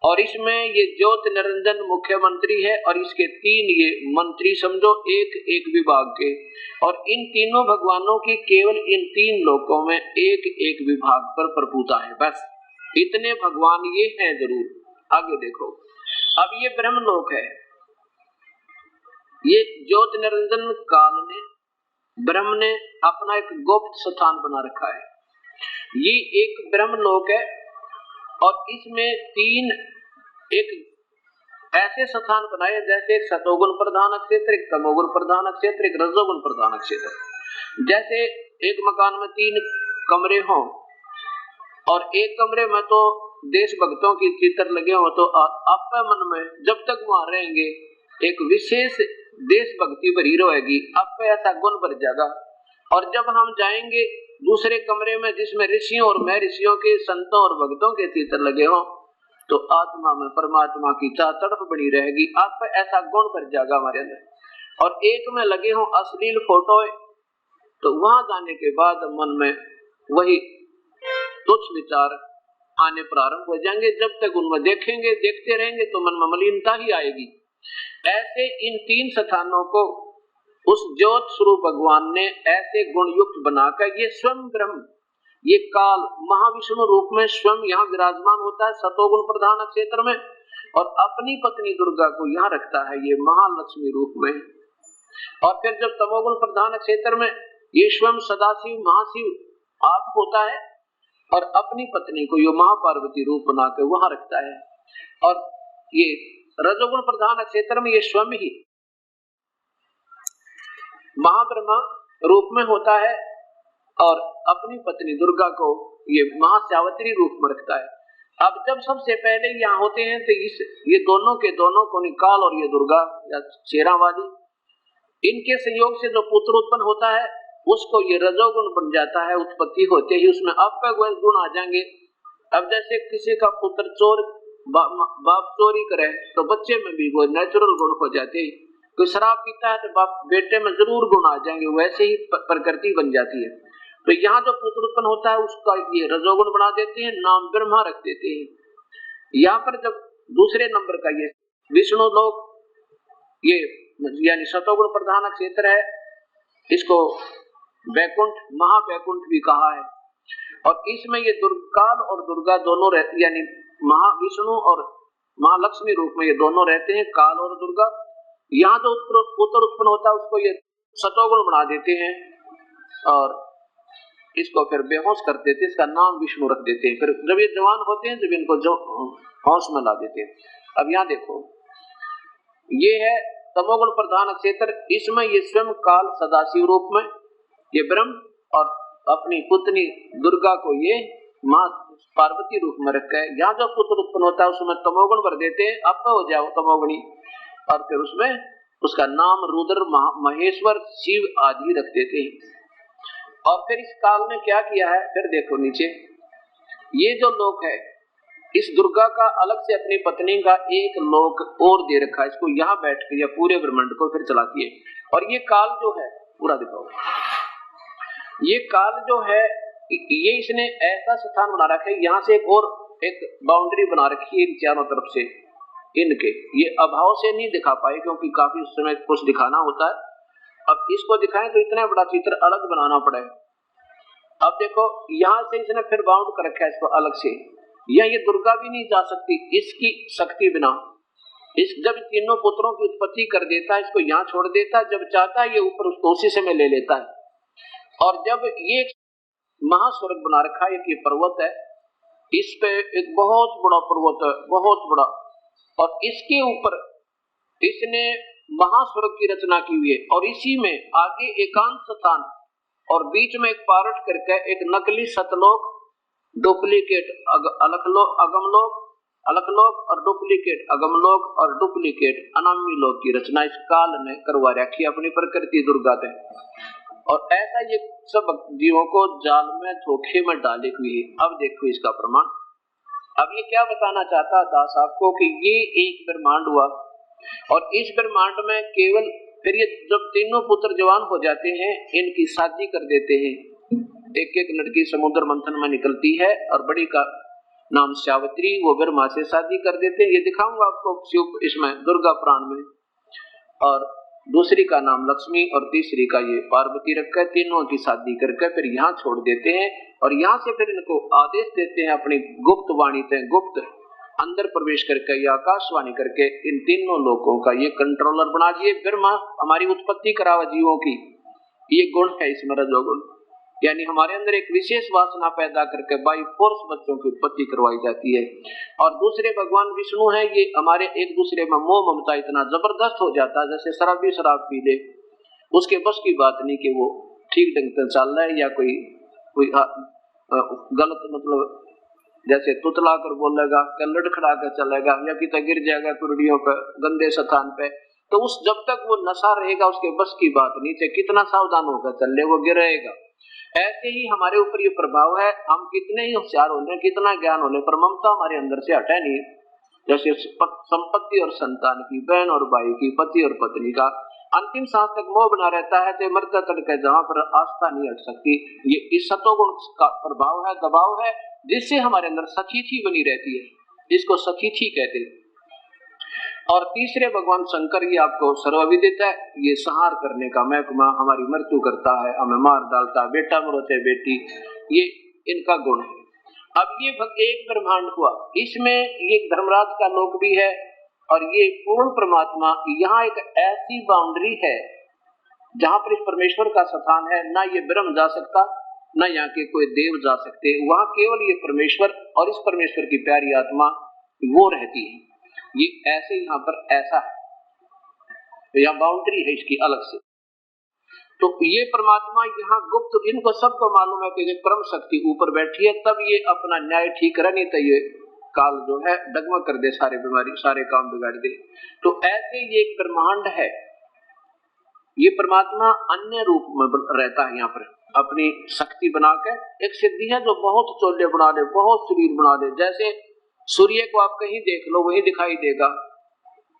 और इसमें ये ज्योति निरंजन मुख्यमंत्री है और इसके 3 ये मंत्री समझो एक विभाग के। और इन तीनों भगवानों की केवल इन 3 लोकों में एक विभाग पर प्रभुता है, बस इतने भगवान ये हैं जरूर। आगे देखो, अब ये ब्रह्मलोक है, ये ज्योति निरंजन काल ने, ब्रह्म ने अपना एक गुप्त स्थान बना रखा है। ये एक ब्रह्मलोक है और इसमें 3 एक ऐसे स्थान बनाए जैसे एक सतोगुण प्रधान क्षेत्र, एक तमोगुण प्रधान क्षेत्र, एक रजोगुण प्रधान क्षेत्र। जैसे एक मकान में 3 कमरे हों और एक कमरे में तो देश भक्तों की चित्र लगे हो, तो आपका मन में जब तक वहां रहेंगे एक विशेष देश भक्ति भरी रहेगी, आपका ऐसा गुण भर जाएगा। और जब हम जाएंगे दूसरे कमरे में जिसमें ऋषियों और महर्षियों के, संतों और भक्तों के चित्र लगे हों, तो आत्मा में परमात्मा की चाह तड़प बनी रहेगी, आपका ऐसा गुण भर जाएगा हमारे अंदर। और एक में लगे हों अश्लील फोटो, तो वहां जाने के बाद मन में वही तुच्छ विचार आने प्रारंभ हो जाएंगे। जब तक उनमें देखेंगे, देखते रहेंगे तो मन में मलिनता ही आएगी। ऐसे इन 3 स्थानों को उस ज्योत स्वरूप भगवान ने ऐसे गुण युक्त बनाकर, ये स्वयं ब्रह्म, ये काल महाविष्णु रूप में स्वयं यहाँ विराजमान होता है सतोगुण प्रधान क्षेत्र में, और अपनी पत्नी दुर्गा को यहाँ रखता है ये महालक्ष्मी रूप में। और फिर जब तमोगुण प्रधान क्षेत्र में ये स्वयं सदाशिव महाशिव आप होता है और अपनी पत्नी को ये महापार्वती रूप बनाकर वहां रखता है। और ये रजोगुण प्रधान क्षेत्र में ये स्वयं ही महाब्रह्मा रूप में होता है और अपनी पत्नी दुर्गा को ये महासावित्री रूप में रखता है। अब जब सबसे पहले यहाँ होते हैं तो ये दोनों के दोनों को निकाल, और ये दुर्गा या शेरावाली, इनके संयोग से जो पुत्र उत्पन्न होता है उसको ये रजोगुण बन जाता है। उत्पत्ति होते ही उसमें आपका गुण आ जाएंगे। अब जैसे किसी का पुत्र चोर बाप चोरी करे तो बच्चे में भी वो नेचुरल गुण हो जाते हैं। कोई शराब पीता है तो बाप बेटे में जरूर गुण आ जाएंगे, वैसे ही प्रकृति बन जाती है। तो यहाँ जो पुत्र उत्पन्न होता है उसका ये रजोगुण बना देते हैं, नाम ब्रह्मा रख देते हैं। यहाँ पर जब दूसरे नंबर का ये विष्णु लोक, ये यानी सतोगुण प्रधान क्षेत्र है, इसको वैकुंठ महावैकुंठ भी कहा है। और इसमें ये काल और दुर्गा दोनों रहती, यानी महाविष्णु और महालक्ष्मी रूप में ये दोनों रहते हैं, काल और दुर्गा। यहाँ जो पुत्र उत्पन्न होता है उसको ये सतोगुण बना देते हैं और इसको फिर बेहोश कर देते हैं, इसका नाम विष्णु रख देते हैं। फिर जब ये जवान होते हैं जब इनको जो होश में ला देते हैं। अब यहाँ देखो, ये है तमोगुण प्रधान क्षेत्र, इसमें ये स्वयं काल सदाशिव रूप में ये ब्रह्म और अपनी पुत्री दुर्गा को ये माँ पार्वती रूप में रखा है। यहाँ जो पुत्र उत्पन्न होता है उसमें तमोगुण भर देते हैं, अब हो जाओ तमोगुणी, और फिर उसमें उसका नाम रुद्र, महेश्वर, शिव आदि रख देते हैं। और फिर इस काल में क्या किया है, फिर देखो नीचे, ये जो लोक है इस दुर्गा का अलग से अपनी पत्नी का एक लोक और दे रखा है, इसको यहाँ बैठ के या पूरे ब्रह्मांड को फिर चलाती है। और ये काल जो है पूरा दिखाओ, ये काल जो है ये इसने ऐसा स्थान बना रखा है, यहाँ से एक बाउंड्री बना रखी है इन चारों तरफ से, इनके ये अभाव से नहीं दिखा पाए क्योंकि काफी समय कुछ दिखाना होता है। अब इसको दिखाएं तो इतना बड़ा चित्र अलग बनाना पड़ेगा। अब देखो यहाँ से इसने फिर बाउंड कर रखा है इसको अलग से, ये दुर्गा भी नहीं जा सकती इसकी शक्ति बिना। इस जब तीनों पुत्रों की उत्पत्ति कर देता है, इसको यहाँ छोड़ देता है, जब चाहता है ये ऊपर उसको उसी से में ले लेता है। और जब ये महास्वर्ग बना रखा है, ये पर्वत है, इस पे एक बहुत बड़ा पर्वत है, बहुत बड़ा, और इसके ऊपर इसने महास्वर्ग की रचना की हुई है। और इसी में आगे एकांत स्थान और बीच में एक पारट करके एक नकली सतलोक, डुप्लीकेट अगमलोक, अलखलोक और डुप्लीकेट अगमलोक और डुप्लीकेट अनामी लोक की रचना इस काल ने करवा रखी अपनी प्रकृति दुर्गा से। और ऐसा ये सब जीवों को जाल में धोखे में डाले हुए है। अब देखो इसका प्रमाण। अब ये क्या बताना चाहता दास आपको कि ये एक ब्रह्मांड हुआ और इस ब्रह्मांड में केवल फिर ये जब तीनों पुत्र जवान हो जाते हैं इनकी शादी कर देते हैं। एक एक लड़की समुद्र मंथन में निकलती है और बड़ी का नाम सावित्री, वो ब्रह्मा से शादी कर देते हैं। ये दिखाऊंगा आपको शिव इसमें दुर्गा पुराण में। और दूसरी का नाम लक्ष्मी और तीसरी का ये पार्वती रखकर तीनों की शादी करके फिर यहाँ छोड़ देते हैं। और यहाँ से फिर इनको आदेश देते हैं अपनी गुप्त वाणी से, गुप्त अंदर प्रवेश करके या आकाशवाणी करके इन तीनों लोगों का ये कंट्रोलर बना दिए। ब्रह्मा हमारी उत्पत्ति करावा जीवों की, ये गुण है इसमें रजोगुण, यानी हमारे अंदर एक विशेष वासना पैदा करके बाई फोर्स बच्चों की उत्पत्ति करवाई जाती है। और दूसरे भगवान विष्णु है, ये हमारे एक दूसरे में मोह ममता इतना जबरदस्त हो जाता है, जैसे शराबी शराब पी ले उसके बस की बात नहीं कि वो ठीक ढंग से चल रहा है या कोई गलत मतलब जैसे तुतला कर बोलेगा, लड़खड़ा कर चलेगा या कितना गिर जाएगा कुर्डियों पे गंदे स्थान पे, तो उस जब तक वो नशा रहेगा उसके बस की बात नहीं, चाहे कितना सावधान होकर चल ले वो गिरेगा। ऐसे ही हमारे ऊपर ये प्रभाव है, हम कितने ही होशियार हो लें, कितना ज्ञान हो ले, पर ममता हमारे अंदर से हटा नहीं। जैसे संपत्ति और संतान की, बहन और भाई की, पति और पत्नी का अंतिम सांस तक मोह बना रहता है, चाहे मरता तड़के जहां पर आस्था नहीं हट सकती। ये इस सतोगुण का प्रभाव है, दबाव है, जिससे हमारे अंदर सखीथी बनी रहती है, इसको सखीथी कहते हैं। और तीसरे भगवान शंकर, ये आपको सर्वविदित है, ये संहार करने का महकमा, हमारी मृत्यु करता है, हमें मार डालता है, बेटा मरो चाहे बेटी, ये इनका गुण है। अब ये एक ब्रह्मांड हुआ, इसमें ये धर्मराज का लोक भी है और ये पूर्ण परमात्मा। यहाँ एक ऐसी बाउंड्री है जहां पर इस परमेश्वर का स्थान है, ना ये ब्रह्म जा सकता ना यहाँ के कोई देव जा सकते, वहां केवल ये परमेश्वर और इस परमेश्वर की प्यारी आत्मा वो रहती है। ये ऐसे यहाँ पर ऐसा है, तो यहाँ बाउंड्री है इसकी अलग से। तो ये परमात्मा यहाँ गुप्त, इनको सबको मालूम है कि परम शक्ति ऊपर बैठी है, तब ये अपना न्याय ठीक करे, नहीं तो ये काल जो है डगमग कर दे, सारे बीमारी सारे काम बिगाड़ दे। तो ऐसे ये एक ब्रह्मांड है, ये परमात्मा अन्य रूप में रहता है यहाँ पर अपनी शक्ति बनाकर। एक सिद्धि है जो बहुत चोले बना दे, बहुत शरीर बना दे। जैसे सूर्य को आप कहीं देख लो वही दिखाई देगा,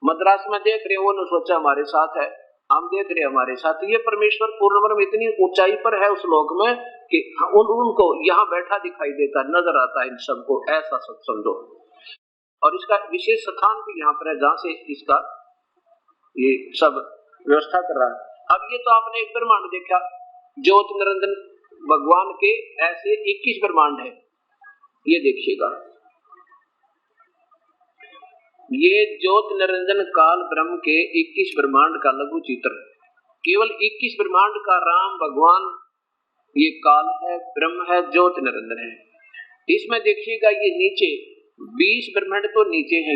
मद्रास में देख रहे हो वो सोचा हमारे साथ है, हम देख रहे हमारे साथ। ये परमेश्वर पूर्ण ब्रह्म इतनी ऊंचाई पर है उस लोक में कि उनको यहाँ बैठा दिखाई देता, नजर आता है इन सबको, ऐसा सब समझो। और इसका विशेष स्थान भी यहाँ पर है जहाँ से इसका ये सब व्यवस्था कर रहा है। अब ये तो आपने एक ब्रह्मांड देखा, ज्योत निरंजन भगवान के ऐसे 21 ब्रह्मांड है। ये देखिएगा, ये ज्योत निरंजन काल ब्रह्म के 21 ब्रह्मांड का लघु चित्र। केवल 21 ब्रह्मांड का राम भगवान ये काल है, ब्रह्म है, ज्योत निरंजन है। इसमें देखिएगा ये नीचे 20 ब्रह्मांड तो नीचे है,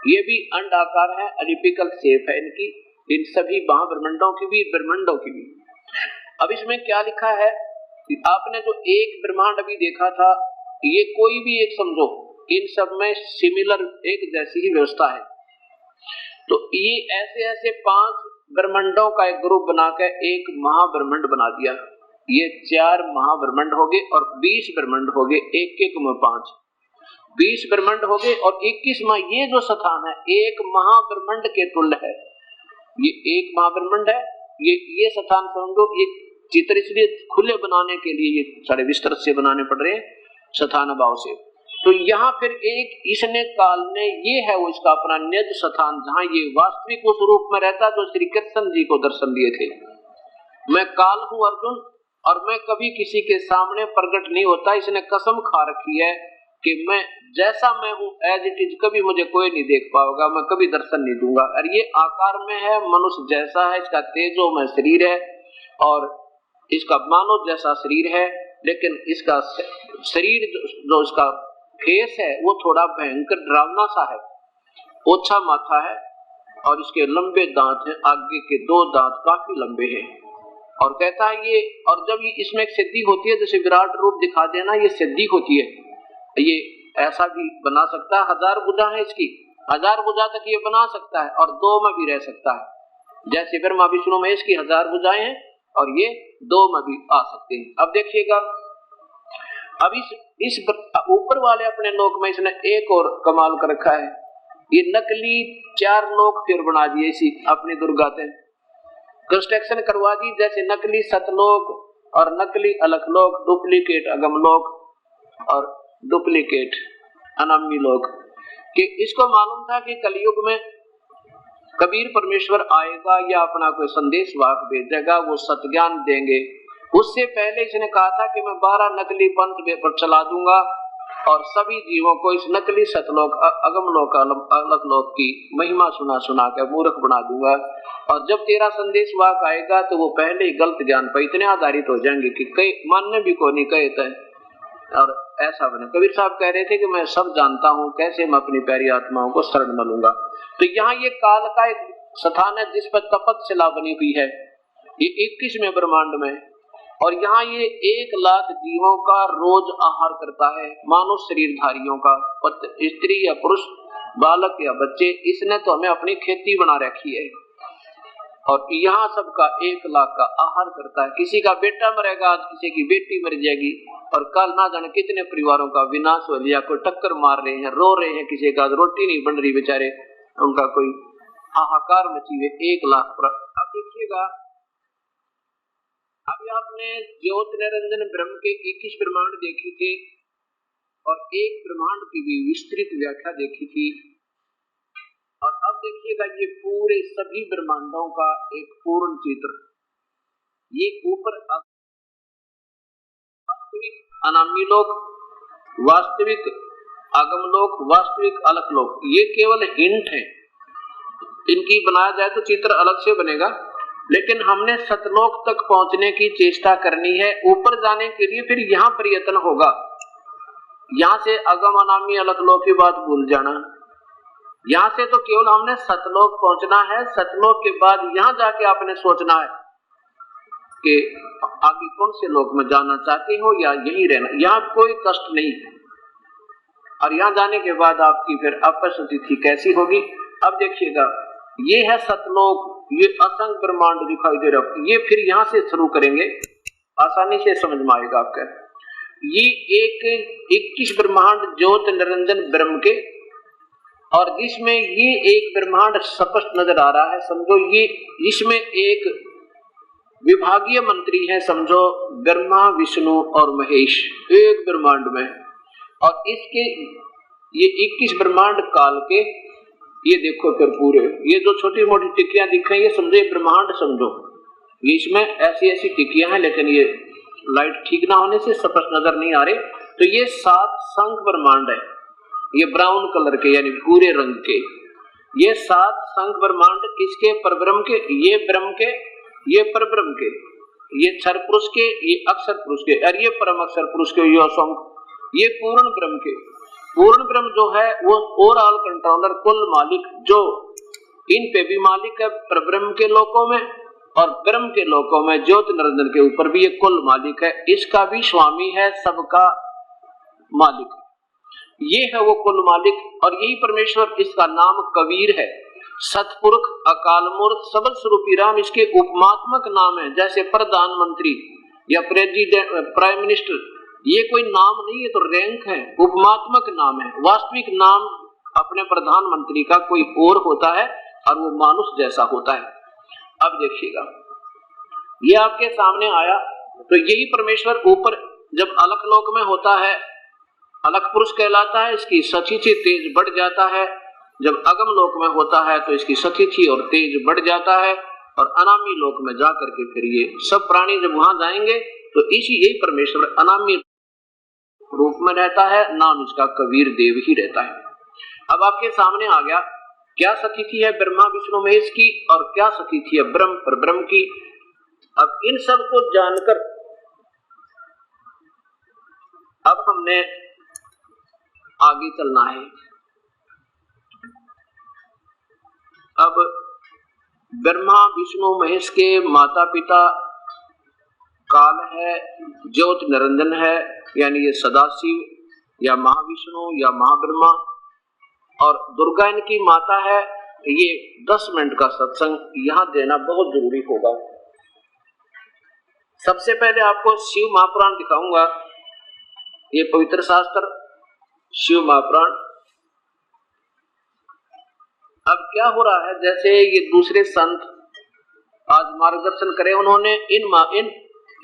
ये भी अंडाकार है, एलिप्टिकल शेप है इनकी, इन सभी महाब्रह्मांडों की भी, ब्रह्मांडों की भी। अब इसमें क्या लिखा है, आपने जो एक ब्रह्मांड अभी देखा था, ये कोई भी एक समझो, इन सब में सिमिलर एक जैसी ही व्यवस्था है। तो ये ऐसे ऐसे 5 ब्रह्मांडों का एक ग्रुप बनाकर एक महाब्रह्मांड बना दिया। ये 4 महाब्रह्मांड हो गए और 20 ब्रह्मांड हो गए, एक एक में 5, 20 ब्रह्मांड हो गए और 21 में ये जो स्थान है एक महाब्रह्मांड के तुल्य है। ये एक महाब्रह्मांड है, ये स्थान समझो। ये चित्र इसलिए खुले बनाने के लिए ये सारे विस्तार से बनाने पड़ रहे हैं स्थान भाव से। तो यहाँ फिर एक इसने काल ने, ये है वो इसका अपना निज स्थान, जहाँ ये वास्तविक उस रूप में रहता जो श्री कृष्ण जी को दर्शन दिए थे। मैं काल हूँ अर्जुन, और मैं कभी किसी के सामने प्रकट नहीं होता। इसने कसम खा रखी है कि मैं जैसा मैं हूँ एज इट इज, कभी मुझे कोई नहीं देख पाएगा, मैं कभी दर्शन नहीं दूंगा। और ये आकार में है मनुष्य जैसा है, इसका तेजो में शरीर है और इसका मानव जैसा शरीर है, लेकिन इसका शरीर जो इसका फेस है वो थोड़ा भयंकर डरावना सा है, ओछा माथा है और इसके लंबे दांत हैं, आगे के 2 दांत काफी लंबे हैं। और कहता है ये, और जब ये इसमें एक सिद्धि होती है, जैसे विराट रूप दिखा देना, ये सिद्धि होती है। ये ऐसा भी बना सकता है, 1000 भुजा है इसकी, 1000 भुजा तक ये बना सकता है और 2 में भी रह सकता है। जैसे ब्रह्मा विष्णु महेश की 1000 भुजाएं हैं और ये 2 में भी आ सकते हैं। अब देखिएगा, अब इस ऊपर वाले अपने लोक में इसने एक और कमाल कर रखा है, ये नकली 4 लोक फिर बना दिए इसी अपनी दुर्गा से कंस्ट्रक्शन करवा दी। जैसे नकली सतलोक और नकली अलखलोक, डुप्लीकेट अगमलोक और डुप्लीकेट अनामी लोक। कि इसको मालूम था कि कलयुग में कबीर परमेश्वर आएगा या अपना कोई संदेश वाहक भेजेगा, वो सत्ज्ञान देंगे। उससे पहले इसने कहा था कि मैं 12 नकली पंथ पर चला दूंगा और सभी जीवों को इस नकली सतलोक, अगमलोक, अलखलोक की महिमा सुना कर मूर्ख बना दूंगा। और जब तेरा संदेश वाहक आएगा तो वो पहले ही गलत ज्ञान पर इतने आधारित हो जाएंगे कि कई मानने भी को नहीं कहते हैं। और ऐसा बने, कबीर साहब कह रहे थे कि मैं सब जानता हूँ, कैसे मैं अपनी प्यारी आत्माओं को शरण मलूंगा। तो यहाँ ये काल का एक स्थान है जिस पर तपस्या बनी हुई है, ये 21वें ब्रह्मांड में। और यहाँ ये 1 लाख जीवों का रोज आहार करता है, मानव शरीरधारियों का, स्त्री या पुरुष, बालक या बच्चे। इसने तो हमें अपनी खेती बना रखी है और यहाँ सबका 1 लाख का आहार करता है। किसी का बेटा मरेगा आज, किसी की बेटी मर जाएगी और कल ना जाने कितने परिवारों का विनाश हो लिया। कोई टक्कर मार रहे हैं, रो रहे हैं, किसी का रोटी नहीं बन रही, बेचारे उनका कोई हाहाकार मची हुई 1 लाख पर। अब देखिएगा, अभी आपने ज्योत निरंजन ब्रह्म के 21 ब्रह्मांड देखी थी और एक ब्रह्मांड की भी विस्तृत व्याख्या देखी थी। और अब देखिएगा ये पूरे सभी ब्रह्मांडों का एक पूर्ण चित्र। ये ऊपर वास्तविक अनामी लोक, वास्तविक आगम लोक, वास्तविक अलख लोक, ये केवल हिंट है। इनकी बनाया जाए तो चित्र अलग से बनेगा, लेकिन हमने सतलोक तक पहुंचने की चेष्टा करनी है। ऊपर जाने के लिए फिर यहाँ प्रयत्न होगा। यहाँ से अगम अनामी अलख लोक की बात भूल जाना। यहाँ से तो केवल हमने सतलोक पहुंचना है। सतलोक के बाद यहाँ जाके आपने सोचना है कि आगे कौन से लोक में जाना चाहते हो या यही रहना। यहाँ कोई कष्ट नहीं है और यहाँ जाने के बाद आपकी फिर अपस्थिति कैसी होगी। अब देखिएगा, ये है सतलोक, ये असंख्य ब्रह्मांड दिखाई दे रहा। ये फिर यहाँ से शुरू करेंगे, आसानी से समझ में आएगा आपका। ये एक 21 ब्रह्मांड ज्योत निरंजन ब्रह्म के, और जिसमें ये एक ब्रह्मांड स्पष्ट नजर आ रहा है। समझो ये इसमें एक विभागीय मंत्री है, समझो ब्रह्मा विष्णु और महेश एक ब्रह्मांड में। और इसके ये 21 ब्रह्मांड काल के, ये देखो फिर पूरे ये जो छोटी मोटी टिक्कियां दिख रही है, समझो ब्रह्मांड समझो। ये इसमें ऐसी ऐसी टिकियां हैं, लेकिन ये लाइट ठीक ना होने से स्पष्ट नजर नहीं आ रहे। तो ये 7 संख ब्रह्मांड है, ये ब्राउन कलर के यानी भूरे रंग के। ये 7 संख ब्रह्मांड किसके? परब्रह्म के। ये ब्रह्म के, ये परब्रह्म के, ये क्षर पुरुष के, ये अक्षर पुरुष के, और ये परम अक्षर पुरुष के, ये संख, ये पूर्ण ब्रह्म के। पूर्ण ब्रह्म जो है वो ओवरऑल कंट्रोलर, कुल मालिक, जो इन पे भी मालिक है परब्रह्म के लोकों में और ब्रह्म के लोकों में, ज्योति निरंजन के ऊपर भी ये कुल मालिक है, इसका भी स्वामी है, सबका मालिक ये है वो कुल मालिक। और यही परमेश्वर, इसका नाम कबीर है, सतपुरुष, अकाल मूर्त, सबल स्वरूपी राम इसके उपमात्मक नाम है। जैसे प्रधानमंत्री या प्रेसिडेंट, प्राइम मिनिस्टर, ये कोई नाम नहीं है, तो रैंक है, उपमात्मक नाम है। वास्तविक नाम अपने प्रधानमंत्री का कोई और होता है और वो मानुष जैसा होता है। अब देखिएगा, ये आपके सामने आया, तो यही परमेश्वर ऊपर जब अलख लोक में होता है, अलख पुरुष कहलाता है, इसकी सतिथि तेज बढ़ जाता है। जब अगम लोक में होता है तो इसकी सतिथि और तेज बढ़ जाता है, और अनामी लोक में जाकर के फिर ये सब प्राणी जब वहां जाएंगे तो इसी यही परमेश्वर अनामी रूप में रहता है, नाम इसका कबीर देव ही रहता है। अब आपके सामने आ गया क्या सतिथि है ब्रह्मा विष्णु महेश की और क्या सतिथि है ब्रह्म परब्रह्म की। अब इन सब को जानकर अब हमने आगे चलना है। अब ब्रह्मा विष्णु महेश के माता पिता काल है, ज्योति निरंजन है, यानी ये सदाशिव या महाविष्णु या महाब्रह्मा, और दुर्गा इनकी माता है। ये 10 मिनट का सत्संग यहाँ देना बहुत जरूरी होगा। सबसे पहले आपको शिव महापुराण दिखाऊंगा, ये पवित्र शास्त्र शिव महापुराण। अब क्या हो रहा है, जैसे ये दूसरे संत आज मार्गदर्शन करे, उन्होंने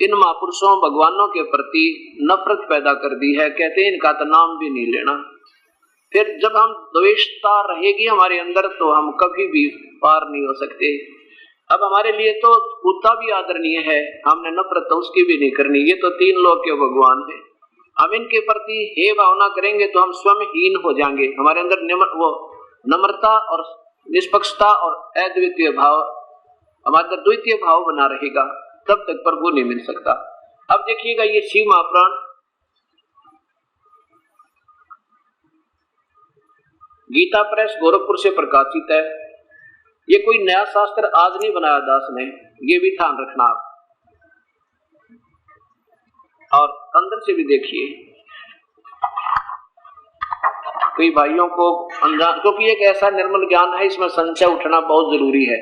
इन महापुरुषों भगवानों के प्रति नफरत पैदा कर दी है, कहते हैं इनका तो नाम भी नहीं लेना। फिर जब हम द्वेषता रहेगी हमारे अंदर तो हम कभी भी पार नहीं हो सकते। अब हमारे लिए तो कुत्ता भी आदरणीय है, हमने नफरत तो उसकी भी नहीं करनी, ये तो 3 लोक के भगवान है। हम इनके प्रति हे भावना करेंगे तो हम स्वयं हीन हो जाएंगे, हमारे अंदर वो नम्रता और निष्पक्षता और अद्वितीय भाव, हमारे अंदर द्वितीय भाव बना रहेगा, तब तक प्रभु नहीं मिल सकता। अब देखिएगा, ये शिव महापुराण गीता प्रेस गोरखपुर से प्रकाशित है। ये कोई नया शास्त्र आज नहीं बनाया दास ने, ये भी ध्यान रखना आप। और अंदर से भी देखिए, कई भाइयों को अनजान, क्योंकि एक ऐसा निर्मल ज्ञान है, इसमें संशय उठना बहुत जरूरी है।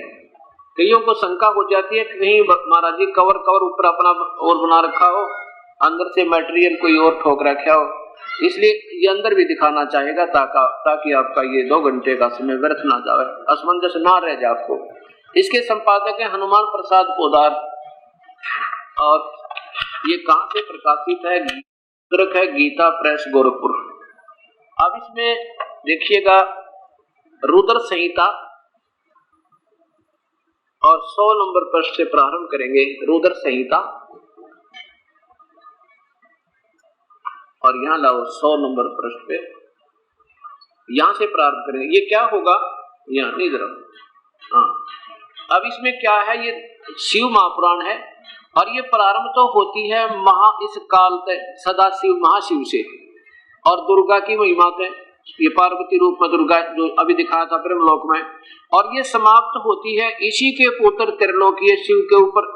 कईयों को शंका हो जाती है कि कहीं महाराज जी कवर ऊपर अपना और बना रखा हो, अंदर से मटेरियल कोई और ठोक रखा हो, इसलिए ये अंदर भी दिखाना चाहेगा ताकि आपका ये 2 घंटे का समय व्यर्थ ना जाए, असमंजस ना रह जाए आपको। इसके संपादक है हनुमान प्रसाद पोदार, और ये कहां से प्रकाशित है? है गीता प्रेस गोरखपुर। अब इसमें देखिएगा, रुद्र संहिता और 100 नंबर पृष्ठ से प्रारंभ करेंगे। रुद्र संहिता और यहाँ लाओ 100 नंबर पृष्ठ पे, यहां से प्रारंभ करेंगे। ये क्या होगा, यहाँ नहीं जरा, हाँ। अब इसमें क्या है, ये शिव महापुराण है और ये प्रारंभ तो होती है इस काल सदाशिव महाशिव से और दुर्गा की महिमा से, ये पार्वती रूप में दुर्गा जो अभी दिखाया था ब्रह्मलोक में, और ये समाप्त होती है इसी के पुत्र त्रिलोकीय शिव के ऊपर।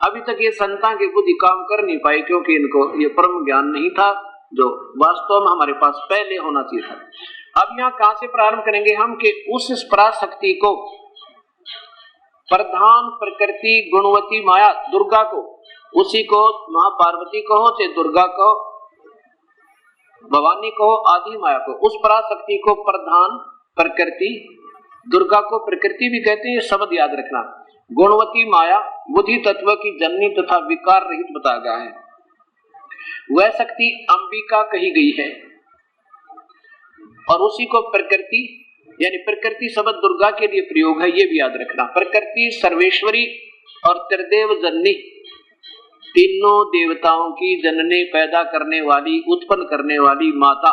अभी तक ये संतान की बुद्धि काम कर नहीं पाई, क्योंकि इनको ये परम ज्ञान नहीं था जो वास्तव में हमारे पास पहले होना चाहिए था। अब यहाँ कहां से प्रारंभ करेंगे हम कि उस पराशक्ति को, प्रधान प्रकृति गुणवती माया दुर्गा को, उसी को महापार्वती कहो चाहे दुर्गा को, भवानी को, आदि माया को, उस पराशक्ति को प्रधान प्रकृति, दुर्गा को प्रकृति भी कहते हैं, ये शब्द याद रखना। गुणवती माया बुद्धि तत्व की जननी तथा विकार रहित बताया गया है। वह शक्ति अंबिका कही गई है और उसी को प्रकृति, यानी प्रकृति शब्द दुर्गा के लिए प्रयोग है, ये भी याद रखना। प्रकृति सर्वेश्वरी और त्रिदेव जननी, तीनों देवताओं की जननी, पैदा करने वाली, उत्पन्न करने वाली माता,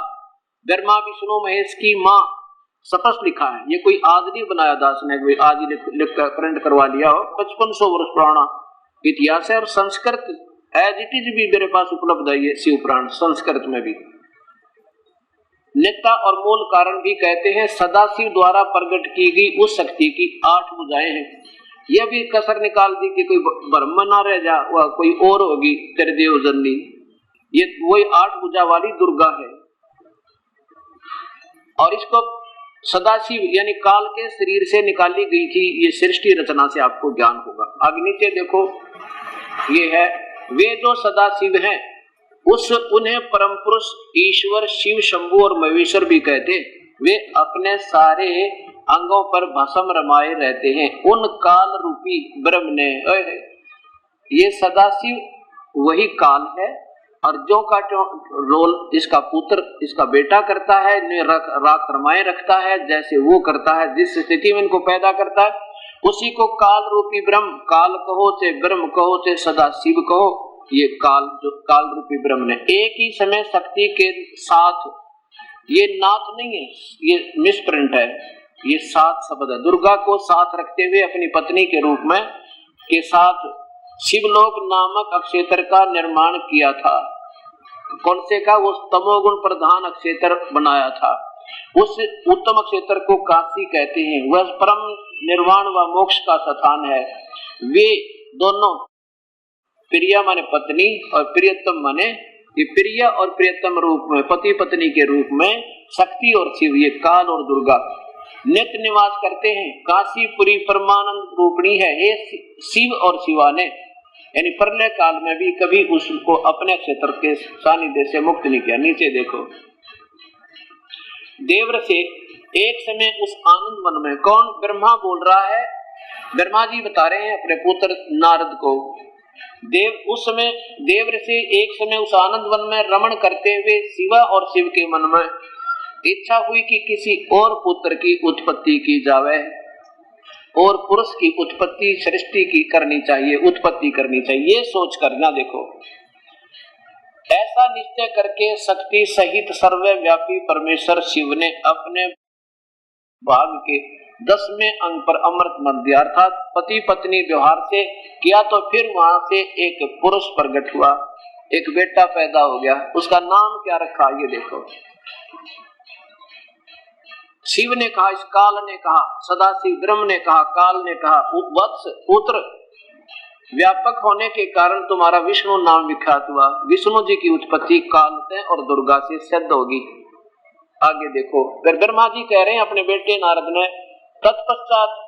ब्रह्मा विष्णु महेश की माँ, स्पष्ट लिखा है। ये कोई आज नहीं बनाया दास ने, कोई आज ही लिख कर प्रिंट करवा लिया हो। 5500 वर्ष पुराना इतिहास है और संस्कृत एज इट इज भी मेरे पास उपलब्ध है। ये शिव पुराण संस्कृत में भी नेता और मूल कारण भी कहते हैं। सदाशिव द्वारा प्रकट की गई उस शक्ति की 8 भुजाएं हैं। यह भी कसर निकाल दी कि कोई ब्रह्म ना रह जा, वह कोई और होगी त्रिदेव जननी। ये वही 8 भुजा वाली दुर्गा है। और इसको सदाशिव यानी काल के शरीर से निकाली गई थी। ये सृष्टि रचना से आपको ज्ञान होगा। आगे नीचे देखो, ये है वे जो सदाशिव हैं उन्हें परम पुरुष ईश्वर शिव शंभु और महेश्वर भी कहते। वे अपने सारे अंगों पर भस्म रमाए रहते हैं। उन काल रूपी ब्रह्म ने, ये सदाशिव वही काल है और जो का रोल इसका पुत्र, इसका बेटा करता है, राख रमाए रखता है जैसे वो करता है, जिस स्थिति में इनको पैदा करता है उसी को काल रूपी ब्रह्म, काल कहो चाहे ब्रह्म कहो चाहे सदाशिव कहो, ये काल जो काल रूपी ब्रह्म ने एक ही समय शक्ति के साथ, ये नाथ नहीं है, ये मिसप्रिंट है, ये साथ शब्द है। दुर्गा को साथ रखते हुए अपनी पत्नी के रूप में के साथ शिवलोक नामक अक्षेत्र का निर्माण किया था। कौन से का? वो तमोगुण प्रधान अक्षेत्र बनाया था। उस उत्तम अक्षेत्र को काशी कहते हैं। वह परम निर्वाण व मोक्ष का स्थान है। वे दोनों प्रिया माने पत्नी और प्रियतम माने, ये प्रिय और प्रियतम रूप में पति पत्नी के रूप में शक्ति और शिव, ये काल और दुर्गा नित्य निवास करते हैं। काशीपुरी परमानंद रूपणी है। ये शिव और शिवा ने यानी प्रलय काल में भी कभी उसको अपने क्षेत्र के सानिध्य से मुक्त नहीं किया। नीचे देखो, देवर से एक समय उस आनंद वन में, कौन? ब्रह्मा बोल रहा है। ब्रह्मा जी बता रहे हैं अपने पुत्र नारद को। उस समय देवर से एक समय उस आनंद वन में रमण करते हुए शिवा और शिव के मन में इच्छा हुई कि किसी और पुत्र की उत्पत्ति की जावे और पुरुष की उत्पत्ति सृष्टि की करनी चाहिए, उत्पत्ति करनी चाहिए। ये सोच करना देखो, ऐसा निश्चय करके शक्ति सहित सर्वव्यापी परमेश्वर शिव ने अपने भाग के 10वें अंग पर अमृत मत दिया, अर्थात पति पत्नी व्यवहार से किया। तो फिर वहां से एक पुरुष प्रकट हुआ, एक बेटा पैदा हो गया। उसका नाम क्या रखा? ये देखो, शिव ने कहा, इस काल ने कहा, सदाशिव ब्रह्म ने कहा, काल ने कहा, वत्स पुत्र व्यापक होने के कारण तुम्हारा विष्णु नाम विख्यात हुआ। विष्णु जी की उत्पत्ति काल से और दुर्गा से सिद्ध होगी। आगे देखो, फिर ब्रह्मा जी कह रहे हैं अपने बेटे नारद ने, तत्पश्चात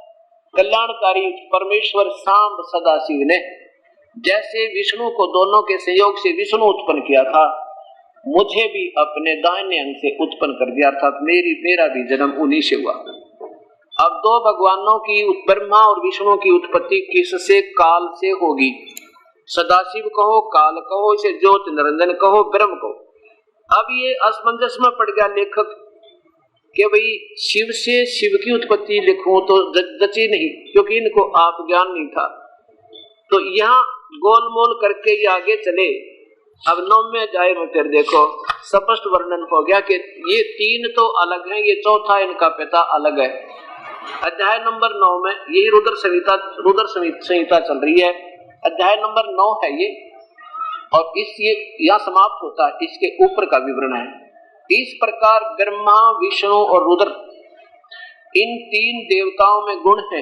कल्याणकारी परमेश्वर सांब सदाशिव ने जैसे विष्णु को दोनों के सहयोग से विष्णु उत्पन्न किया था, मुझे भी अपने दाहिने अंग से उत्पन्न कर दिया, अर्थात मेरा भी जन्म उन्हीं से हुआ। अब दो भगवानों की, ब्रह्मा और विष्णु की उत्पत्ति किससे? काल से होगी। सदाशिव कहो, काल कहो, इसे ज्योति निरंजन कहो, ब्रह्म कहो। अब ये असमंजस में पड़ गया लेखक कि भाई शिव से शिव की उत्पत्ति लिखूं तो जची नहीं, क्योंकि इनको आप ज्ञान नहीं था। तो यहाँ गोलमोल करके ये आगे चले। अब 9वें अध्याय में फिर देखो स्पष्ट वर्णन हो गया कि ये 3 तो अलग हैं, ये चौथा इनका पिता अलग है। अध्याय नंबर 9 में यही रुद्र संहिता चल रही है। अध्याय नंबर 9 है ये, और ये यहाँ समाप्त होता है। इसके ऊपर का विवरण है। इस प्रकार ब्रह्मा विष्णु और रुद्र इन 3 देवताओं में गुण है।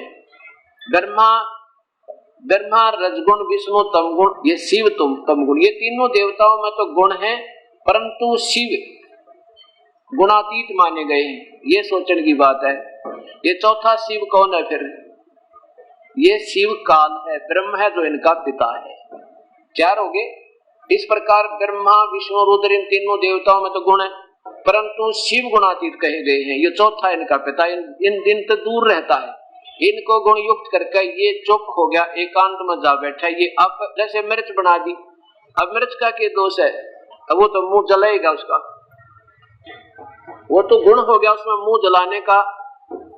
ब्रह्मा रजगुण, विष्णु तमगुण, ये शिव तमगुण। ये तीनों देवताओं में तो गुण है, परंतु शिव गुणातीत माने गए हैं। ये सोचने की बात है। ये चौथा शिव कौन है फिर? ये शिव काल है, ब्रह्म है जो इनका पिता है। 4 हो गए। इस प्रकार ब्रह्मा विष्णु रुद्र इन तीनों देवताओं में तो गुण है, परंतु शिव गुणातीत कहे गए हैं। ये चौथा इनका पिता इन दिन तो दूर रहता है। इनको गुण युक्त करके ये चुप हो गया, एकांत में जा बैठा। ये अब जैसे मिर्च बना दी, अब मिर्च का क्या दोष है? अब वो तो मुंह जलाएगा उसका, वो तो गुण हो गया उसमें मुंह जलाने का।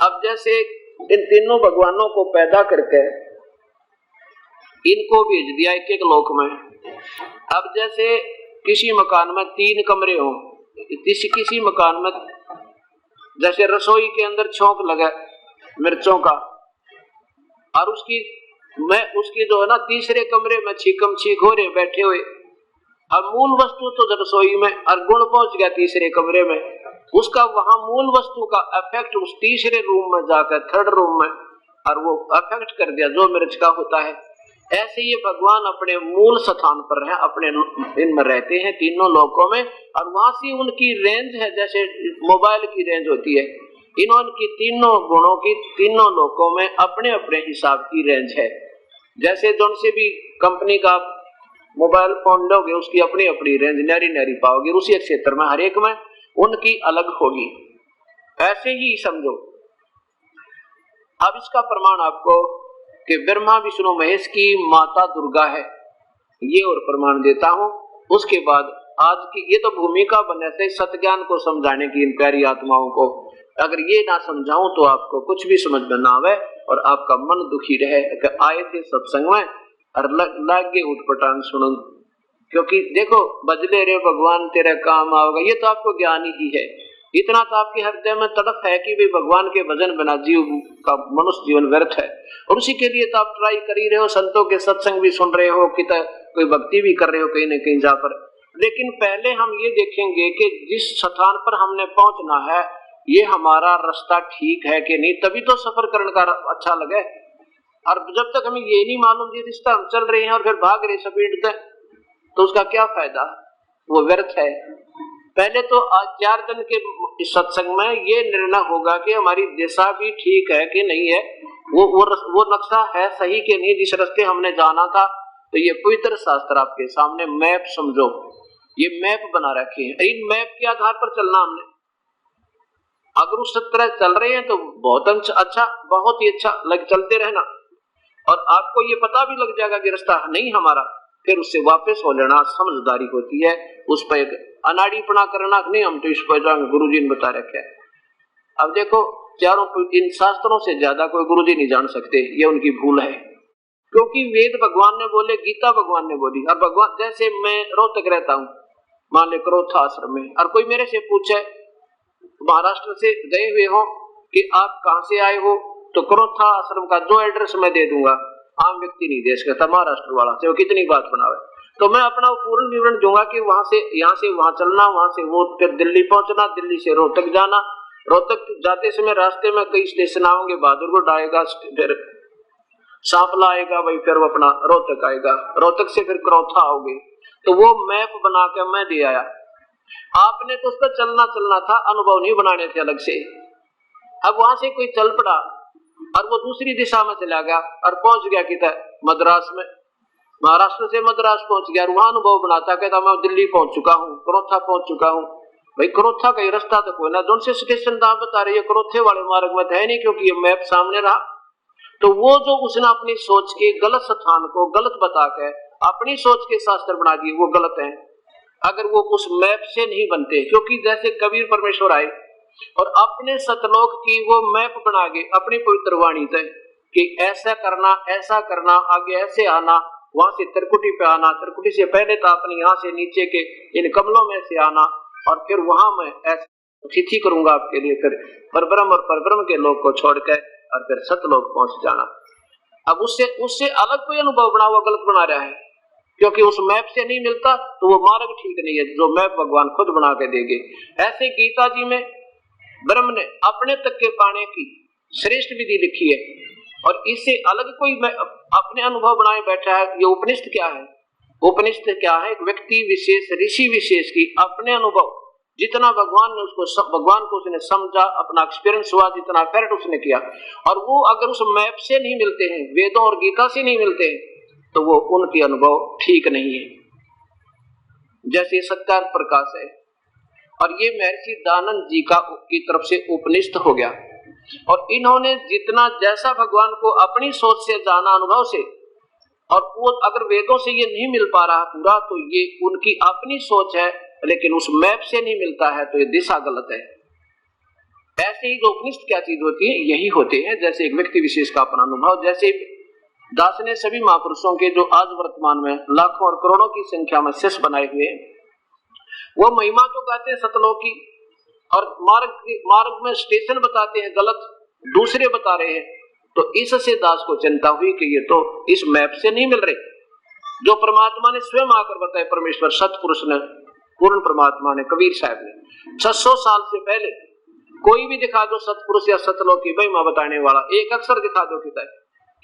अब जैसे इन तीनों भगवानों को पैदा करके इनको भेज दिया एक एक लोक में। अब जैसे किसी मकान में 3 कमरे हो, किसी मकान में जैसे रसोई के अंदर छौंक लगा मिर्चों का, और उसकी जो है ना तीसरे कमरे में छीकम छीक हो रहे बैठे हुए। अब मूल वस्तु तो रसोई में और गुण पहुंच गया तीसरे कमरे में, उसका वहां मूल वस्तु का इफेक्ट उस तीसरे रूम में जाकर थर्ड रूम में, और वो इफेक्ट कर दिया जो मिर्च का होता है। ऐसे ही भगवान अपने मूल स्थान पर है, अपने इनमें रहते हैं तीनों लोकों में, और वहां से उनकी रेंज है जैसे मोबाइल की रेंज होती है। इनकी तीनों गुणों की तीनों लोकों में अपने अपने हिसाब की रेंज है। जैसे जो से भी कंपनी का मोबाइल फोन लोगे उसकी अपनी अपनी रेंज न्यारी न्यारी पाओगे, उसी क्षेत्र में हर एक में उनकी अलग होगी। ऐसे ही समझो। अब इसका प्रमाण आपको कि ब्रह्मा विष्णु महेश की माता दुर्गा है, ये और प्रमाण देता हूं। उसके बाद आज की ये तो भूमिका बने से सत्य ज्ञान को समझाने की इन प्यारी आत्माओं को, अगर ये ना समझाऊं तो आपको कुछ भी समझ में ना आवे और आपका मन दुखी रहे कि आए थे सत्संग में और लग गए उठपटांग सुन। क्योंकि देखो बजले रे भगवान तेरे काम आओगे, ये तो आपको ज्ञान ही है। इतना तो आपके हृदय में तड़प है कि भी भगवान के भजन बिना जीव का मनुष्य जीवन व्यर्थ है, और उसी के लिए तो आप ट्राई कर ही रहे हो, संतों के सत्संग भी सुन रहे हो, कि कोई भक्ति भी कर रहे हो कहीं न कहीं जा पर। लेकिन पहले हम ये देखेंगे कि जिस स्थान पर हमने पहुंचना है ये हमारा रास्ता ठीक है कि नहीं, तभी तो सफर करने का अच्छा लगे। और जब तक हमें ये नहीं मालूम ये रिश्ता हम चल रहे हैं और फिर भाग रहे स्पीड तो उसका क्या फायदा, वो व्यर्थ है। पहले तो आज 4 दिन के सत्संग में ये निर्णय होगा कि हमारी दिशा भी ठीक है कि नहीं है, वो नक्शा है सही कि नहीं, जिस रास्ते हमने जाना था। तो ये पवित्र शास्त्र आपके सामने मैप समझो, ये मैप बना रखे हैं, इन मैप के आधार पर चलना हमने। अगर उस तरह चल रहे हैं तो बहुत अच्छा, बहुत ही अच्छा लग चलते रहना, और आपको ये पता भी लग जाएगा कि रास्ता नहीं हमारा, फिर उससे वापस हो लेना समझदारी होती है। उस पर एक अनाड़ीपना करना नहीं, हम तो इस पर जाएंगे, गुरु जी ने बता रखे। अब देखो चारों इन शास्त्रों से ज्यादा कोई गुरु जी नहीं जान सकते, ये उनकी भूल है। क्योंकि वेद भगवान ने बोले, गीता भगवान ने बोली, और भगवान जैसे मैं रोहतक रहता हूँ मान ले क्रोथा आश्रम में, और कोई मेरे से पूछे महाराष्ट्र से गए हुए हो कि आप कहां से आए हो, तो क्रोथा आश्रम का जो एड्रेस मैं दे दूंगा, आम व्यक्ति नहीं दे सकता, महाराष्ट्र वाला से वो कितनी बात बनावे, तो मैं अपना पूर्ण विवरण दूंगा कि वहां से यहाँ से वहां चलना, वहां से वो फिर दिल्ली पहुंचना, दिल्ली से रोहतक जाना, रोहतक जाते समय रास्ते में कई स्टेशन आओगे, बहादुरगढ़ आएगा, फिर सांपला आएगा, वही फिर वो अपना रोहतक आएगा, रोहतक से फिर क्रोथा आओगे। तो वो मैप बना के मैं दे आया, आपने तो उस पर चलना था, अनुभव नहीं बनाने थे अलग से। अब वहां से कोई चल पड़ा और वो दूसरी दिशा में चला गया और पहुंच गया किधर मद्रास में, महाराष्ट्र से मद्रास पहुंच गया, वहां अनुभव बनाता, कहता मैं दिल्ली पहुंच चुका हूँ, क्रोथा पहुंच चुका हूँ। भाई क्रोथा का रास्ता तो कोई ना, जो से स्टेशन आप बता रहे क्रोथे वाले मार्ग में है नहीं, क्योंकि ये मैप सामने रहा। तो वो जो उसने अपनी सोच के गलत स्थान को गलत बता के अपनी सोच के शास्त्र बना दिए, वो गलत है। अगर वो उस मैप से नहीं बनते, क्योंकि जैसे कबीर परमेश्वर आए और अपने सतलोक की वो मैप बना गए अपनी पवित्र वाणी तय कि ऐसा करना, आगे ऐसे आना, वहां से त्रिकुटी पे आना, त्रिकुटी से पहले तो अपने यहाँ से नीचे के इन कमलों में से आना, और फिर वहां मैं ऐसा तिथि करूंगा आपके लिए, फिर परब्रह्म और परब्रह्म के लोक को छोड़कर और फिर सतलोक पहुंच जाना। अब उससे अलग कोई अनुभव बना, वो गलत बना रहा है, क्योंकि उस मैप से नहीं मिलता, तो वो मार्ग ठीक नहीं है जो मैप भगवान खुद बना के देंगे। ऐसे गीता जी में ब्रह्म ने अपने तक के पाने की श्रेष्ठ विधि लिखी है, और इससे अलग कोई अपने अनुभव बनाए बैठा है। ये उपनिषद क्या है? उपनिषद क्या है? एक व्यक्ति विशेष, ऋषि विशेष की अपने अनुभव, जितना भगवान ने भगवान को उसने समझा, अपना एक्सपीरियंस हुआ, जितना एफर्ट उसने किया, और वो अगर उस मैप से नहीं मिलते हैं, वेदों और गीता से नहीं मिलते हैं, तो वो उनके अनुभव ठीक नहीं है। जैसे सत्कार प्रकाश है, और ये महर्षि दानंद जी की तरफ से उपनिषद हो गया, और इन्होंने जितना जैसा भगवान को अपनी सोच से जाना, अनुभव से, और वो अगर वेदों से ये नहीं मिल पा रहा पूरा, तो ये उनकी अपनी सोच है, लेकिन उस मैप से नहीं मिलता है, तो ये दिशा गलत है। ऐसे ही जो उपनिषद क्या चीज होती है, यही होते हैं। जैसे एक व्यक्ति विशेष का अपना अनुभव, जैसे दास ने सभी महापुरुषों के जो आज वर्तमान में लाखों और करोड़ों की संख्या में शिष्य बनाए हुए, वो महिमा तो गाते हैं सतलोक की, और मार्ग में स्टेशन बताते हैं गलत, दूसरे बता रहे हैं। तो इससे दास को चिंता हुई कि ये तो इस मैप से नहीं मिल रहे, जो परमात्मा ने स्वयं आकर बताए, परमेश्वर सतपुरुष ने, पूर्ण परमात्मा ने, कबीर साहब ने 600 साल से पहले कोई भी दिखा दो सतपुरुष या सतलोक की महिमा बताने वाला, एक अक्षर दिखा दो किताब,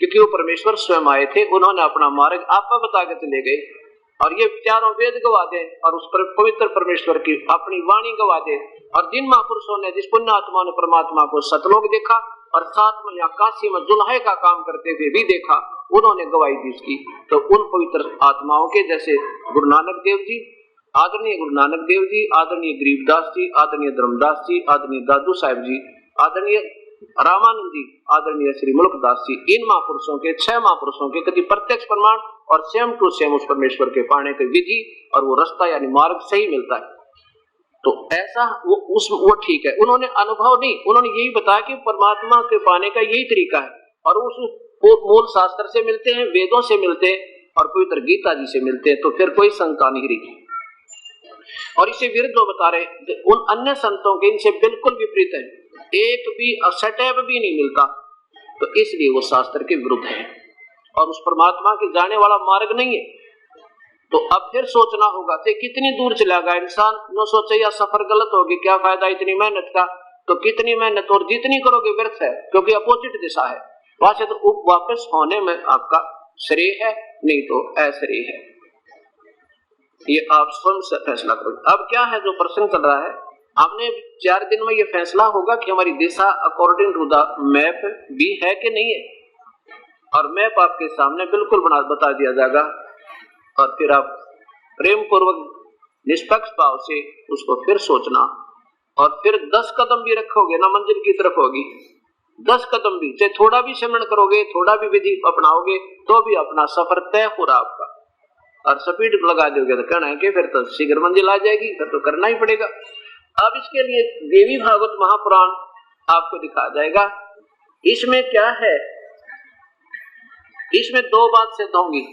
क्योंकि वो परमेश्वर स्वयं आए थे, उन्होंने अपना मार्ग आपको बता के चले गए। और ये चारों वेद गवा दे और उस पर पवित्र परमेश्वर की अपनी वाणी गवा दे। और जिन महापुरुषों ने, जिस पुण्य आत्मा ने परमात्मा को सतलोक देखा और साथ में यहाँ काशी में जुल्हे का काम करते हुए भी देखा, उन्होंने गवाही दी इसकी। तो उन पवित्र आत्माओं के जैसे गुरु नानक देव जी, आदरणीय गुरु नानक देव जी, आदरणीय गरीबदास जी, आदरणीय धर्मदास जी, आदरणीय दादू साहब जी, आदरणीय रामानंद जी, आदरणीय श्री मुल्कदास जी, इन महापुरुषों के, 6 महापुरुषों के कति प्रत्यक्ष प्रमाण और सेम टू सेम उस परमेश्वर के पाने की विधि और वो रास्ता यानी मार्ग सही मिलता है। तो ऐसा वो ठीक है। उन्होंने अनुभव नहीं, उन्होंने यही बताया कि परमात्मा के पाने का यही तरीका है, और उस मूल शास्त्र से मिलते हैं, वेदों से मिलते हैं और पवित्र गीता जी से मिलते हैं। तो फिर कोई शंका नहीं रही। और इसे विरुद्ध वो बता रहे उन अन्य संतों के इनसे बिल्कुल विपरीत है, एक भी सटैप भी नहीं मिलता। तो इसलिए वो शास्त्र के विरुद्ध है और उस परमात्मा के जाने वाला मार्ग नहीं है। तो अब फिर सोचना होगा कि कितनी दूर चलेगा इंसान। न सोचे या सफर गलत होगी, क्या फायदा इतनी मेहनत का। तो कितनी मेहनत और जितनी करोगे व्यर्थ है, क्योंकि अपोजिट दिशा है। वहां से तो वापस होने में आपका श्रेय है, नहीं तो अश्रेय है। ये आप स्वयं से फैसला करो। अब क्या है जो प्रश्न चल रहा है, हमने 4 दिन में ये फैसला होगा कि हमारी दिशा अकॉर्डिंग टू द मैप भी है कि नहीं है। और मैप आपके सामने बिल्कुल बता दिया जाएगा, और फिर आप प्रेम पूर्वक निष्पक्ष भाव से उसको फिर सोचना, और फिर 10 कदम भी रखोगे ना मंजिल की तरफ होगी। 10 कदम भी, चाहे थोड़ा भी सिमरन करोगे, थोड़ा भी विधि अपनाओगे, तो भी अपना सफर तय हो रहा आपका। और स्पीड लगा दोगे तो कहना है कि फिर तो शीघ्र मंजिल आ जाएगी, फिर तो करना ही पड़ेगा। अब इसके लिए देवी भागवत महापुराण आपको दिखा जाएगा। इसमें क्या है, इसमें 2 बात सिद्ध होंगी।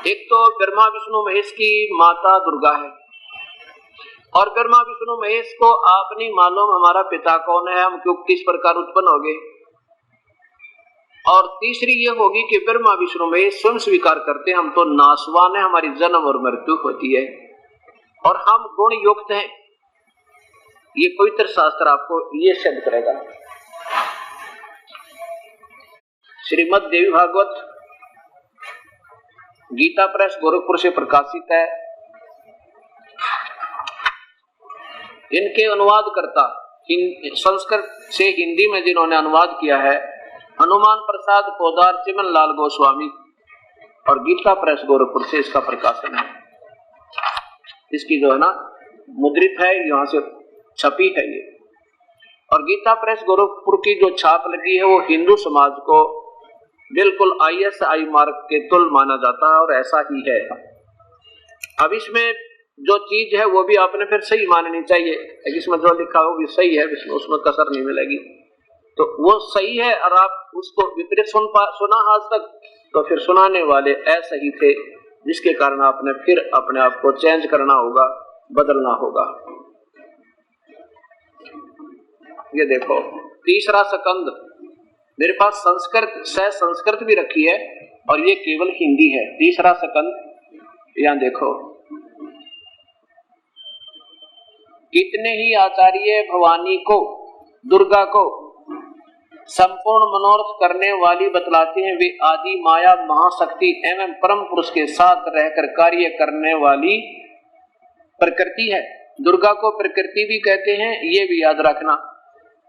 एक तो ब्रह्मा विष्णु महेश की माता दुर्गा है, और ब्रह्मा विष्णु महेश को आप नहीं मालूम हमारा पिता कौन है, हम क्यों किस प्रकार उत्पन्न हो गए। और तीसरी ये होगी कि ब्रह्मा विष्णु महेश स्वयं स्वीकार करते हैं हम तो नाशवान है, हमारी जन्म और मृत्यु होती है और हम गुण युक्त हैं। ये पवित्र शास्त्र आपको ये सिद्ध करेगा। श्रीमद् देवी भागवत गीता प्रेस गोरखपुर से प्रकाशित है। इनके अनुवाद करता संस्कृत से हिंदी में जिन्होंने अनुवाद किया है, हनुमान प्रसाद पोदार चिमन लाल गोस्वामी, और गीता प्रेस गोरखपुर से इसका प्रकाशन है। इसकी जो है ना मुद्रित है, यहाँ से छपी है ये। और गीता प्रेस गोरखपुर की जो छाप लगी है वो हिंदू समाज को बिल्कुल ISI मार्ग के तुल्य माना जाता है, और ऐसा ही है। अब इसमें जो चीज है वो भी आपने फिर सही माननी चाहिए, इसमें जो लिखा हो भी सही है, उसमें कसर नहीं मिलेगी। तो वो सही है और आप उसको विपरीत सुना आज तक, तो फिर सुनाने वाले ऐसे ही थे, जिसके कारण आपने फिर अपने आप को चेंज करना होगा, बदलना होगा। ये देखो तीसरा स्कंद, मेरे पास संस्कृत भी रखी है और ये केवल हिंदी है। तीसरा स्कंद, यहाँ देखो, कितने ही आचार्य भवानी को, दुर्गा को संपूर्ण मनोरथ करने वाली बतलाते हैं। वे आदि माया महाशक्ति एवं परम पुरुष के साथ रहकर कार्य करने वाली प्रकृति है। दुर्गा को प्रकृति भी कहते हैं, ये भी याद रखना।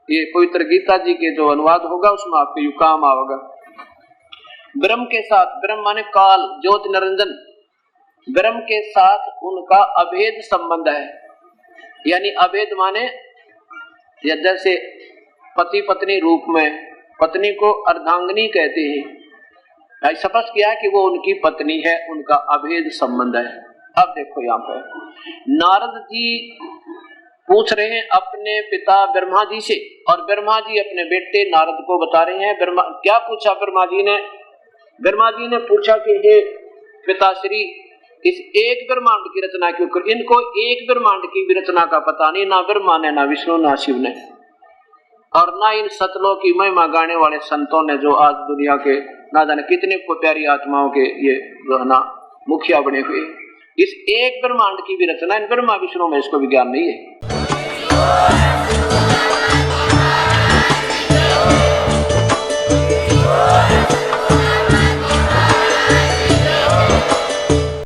ये पवित्र गीता जी के जो अनुवाद होगा उसमें आपको यू काम आएगा। ब्रह्म के साथ, ब्रह्म माने काल, ज्योति निरंजन, ब्रह्म के साथ उनका अभेद संबंध है। यानी अभेद माने जैसे पति पत्नी रूप में, पत्नी को अर्धांगिनी कहते हैं, स्पष्ट किया कि वो उनकी पत्नी है, उनका अभेद संबंध है। अब देखो यहाँ पे नारद जी पूछ रहे हैं अपने पिता ब्रह्मा जी से, और ब्रह्मा जी अपने बेटे नारद को बता रहे हैं। ब्रह्मा क्या पूछा ब्रह्मा जी ने, ब्रह्मा जी ने पूछा कि हे पिताश्री, इस एक ब्रह्मांड की रचना क्यों कर? इनको एक ब्रह्मांड की भी रचना का पता नहीं, ना ब्रह्मा ने, ना विष्णु, ना शिव ने, और ना इन सतलों की महिमा गाने वाले संतों ने, जो आज दुनिया के ना जाने कितने प्यारी आत्माओं के ये जो है ना मुखिया बने हुए। इस एक ब्रह्मांड की भी रचना इन ब्रह्मा विष्णु में इसको भी ज्ञान नहीं है।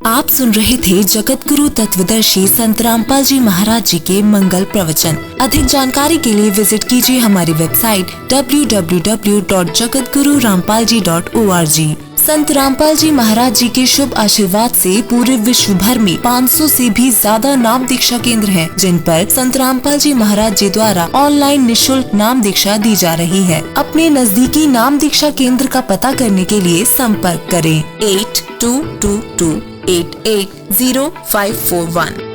आप सुन रहे थे जगत गुरु तत्वदर्शी संत रामपाल जी महाराज जी के मंगल प्रवचन। अधिक जानकारी के लिए विजिट कीजिए हमारी वेबसाइट www.jagatgururampalji.org। संत रामपाल जी महाराज जी के शुभ आशीर्वाद से पूरे विश्व भर में 500 से भी ज्यादा नाम दीक्षा केंद्र हैं, जिन पर संत रामपाल जी महाराज जी द्वारा ऑनलाइन निशुल्क नाम दीक्षा दी जा रही है। अपने नजदीकी नाम दीक्षा केंद्र का पता करने के लिए संपर्क करें 8222880541।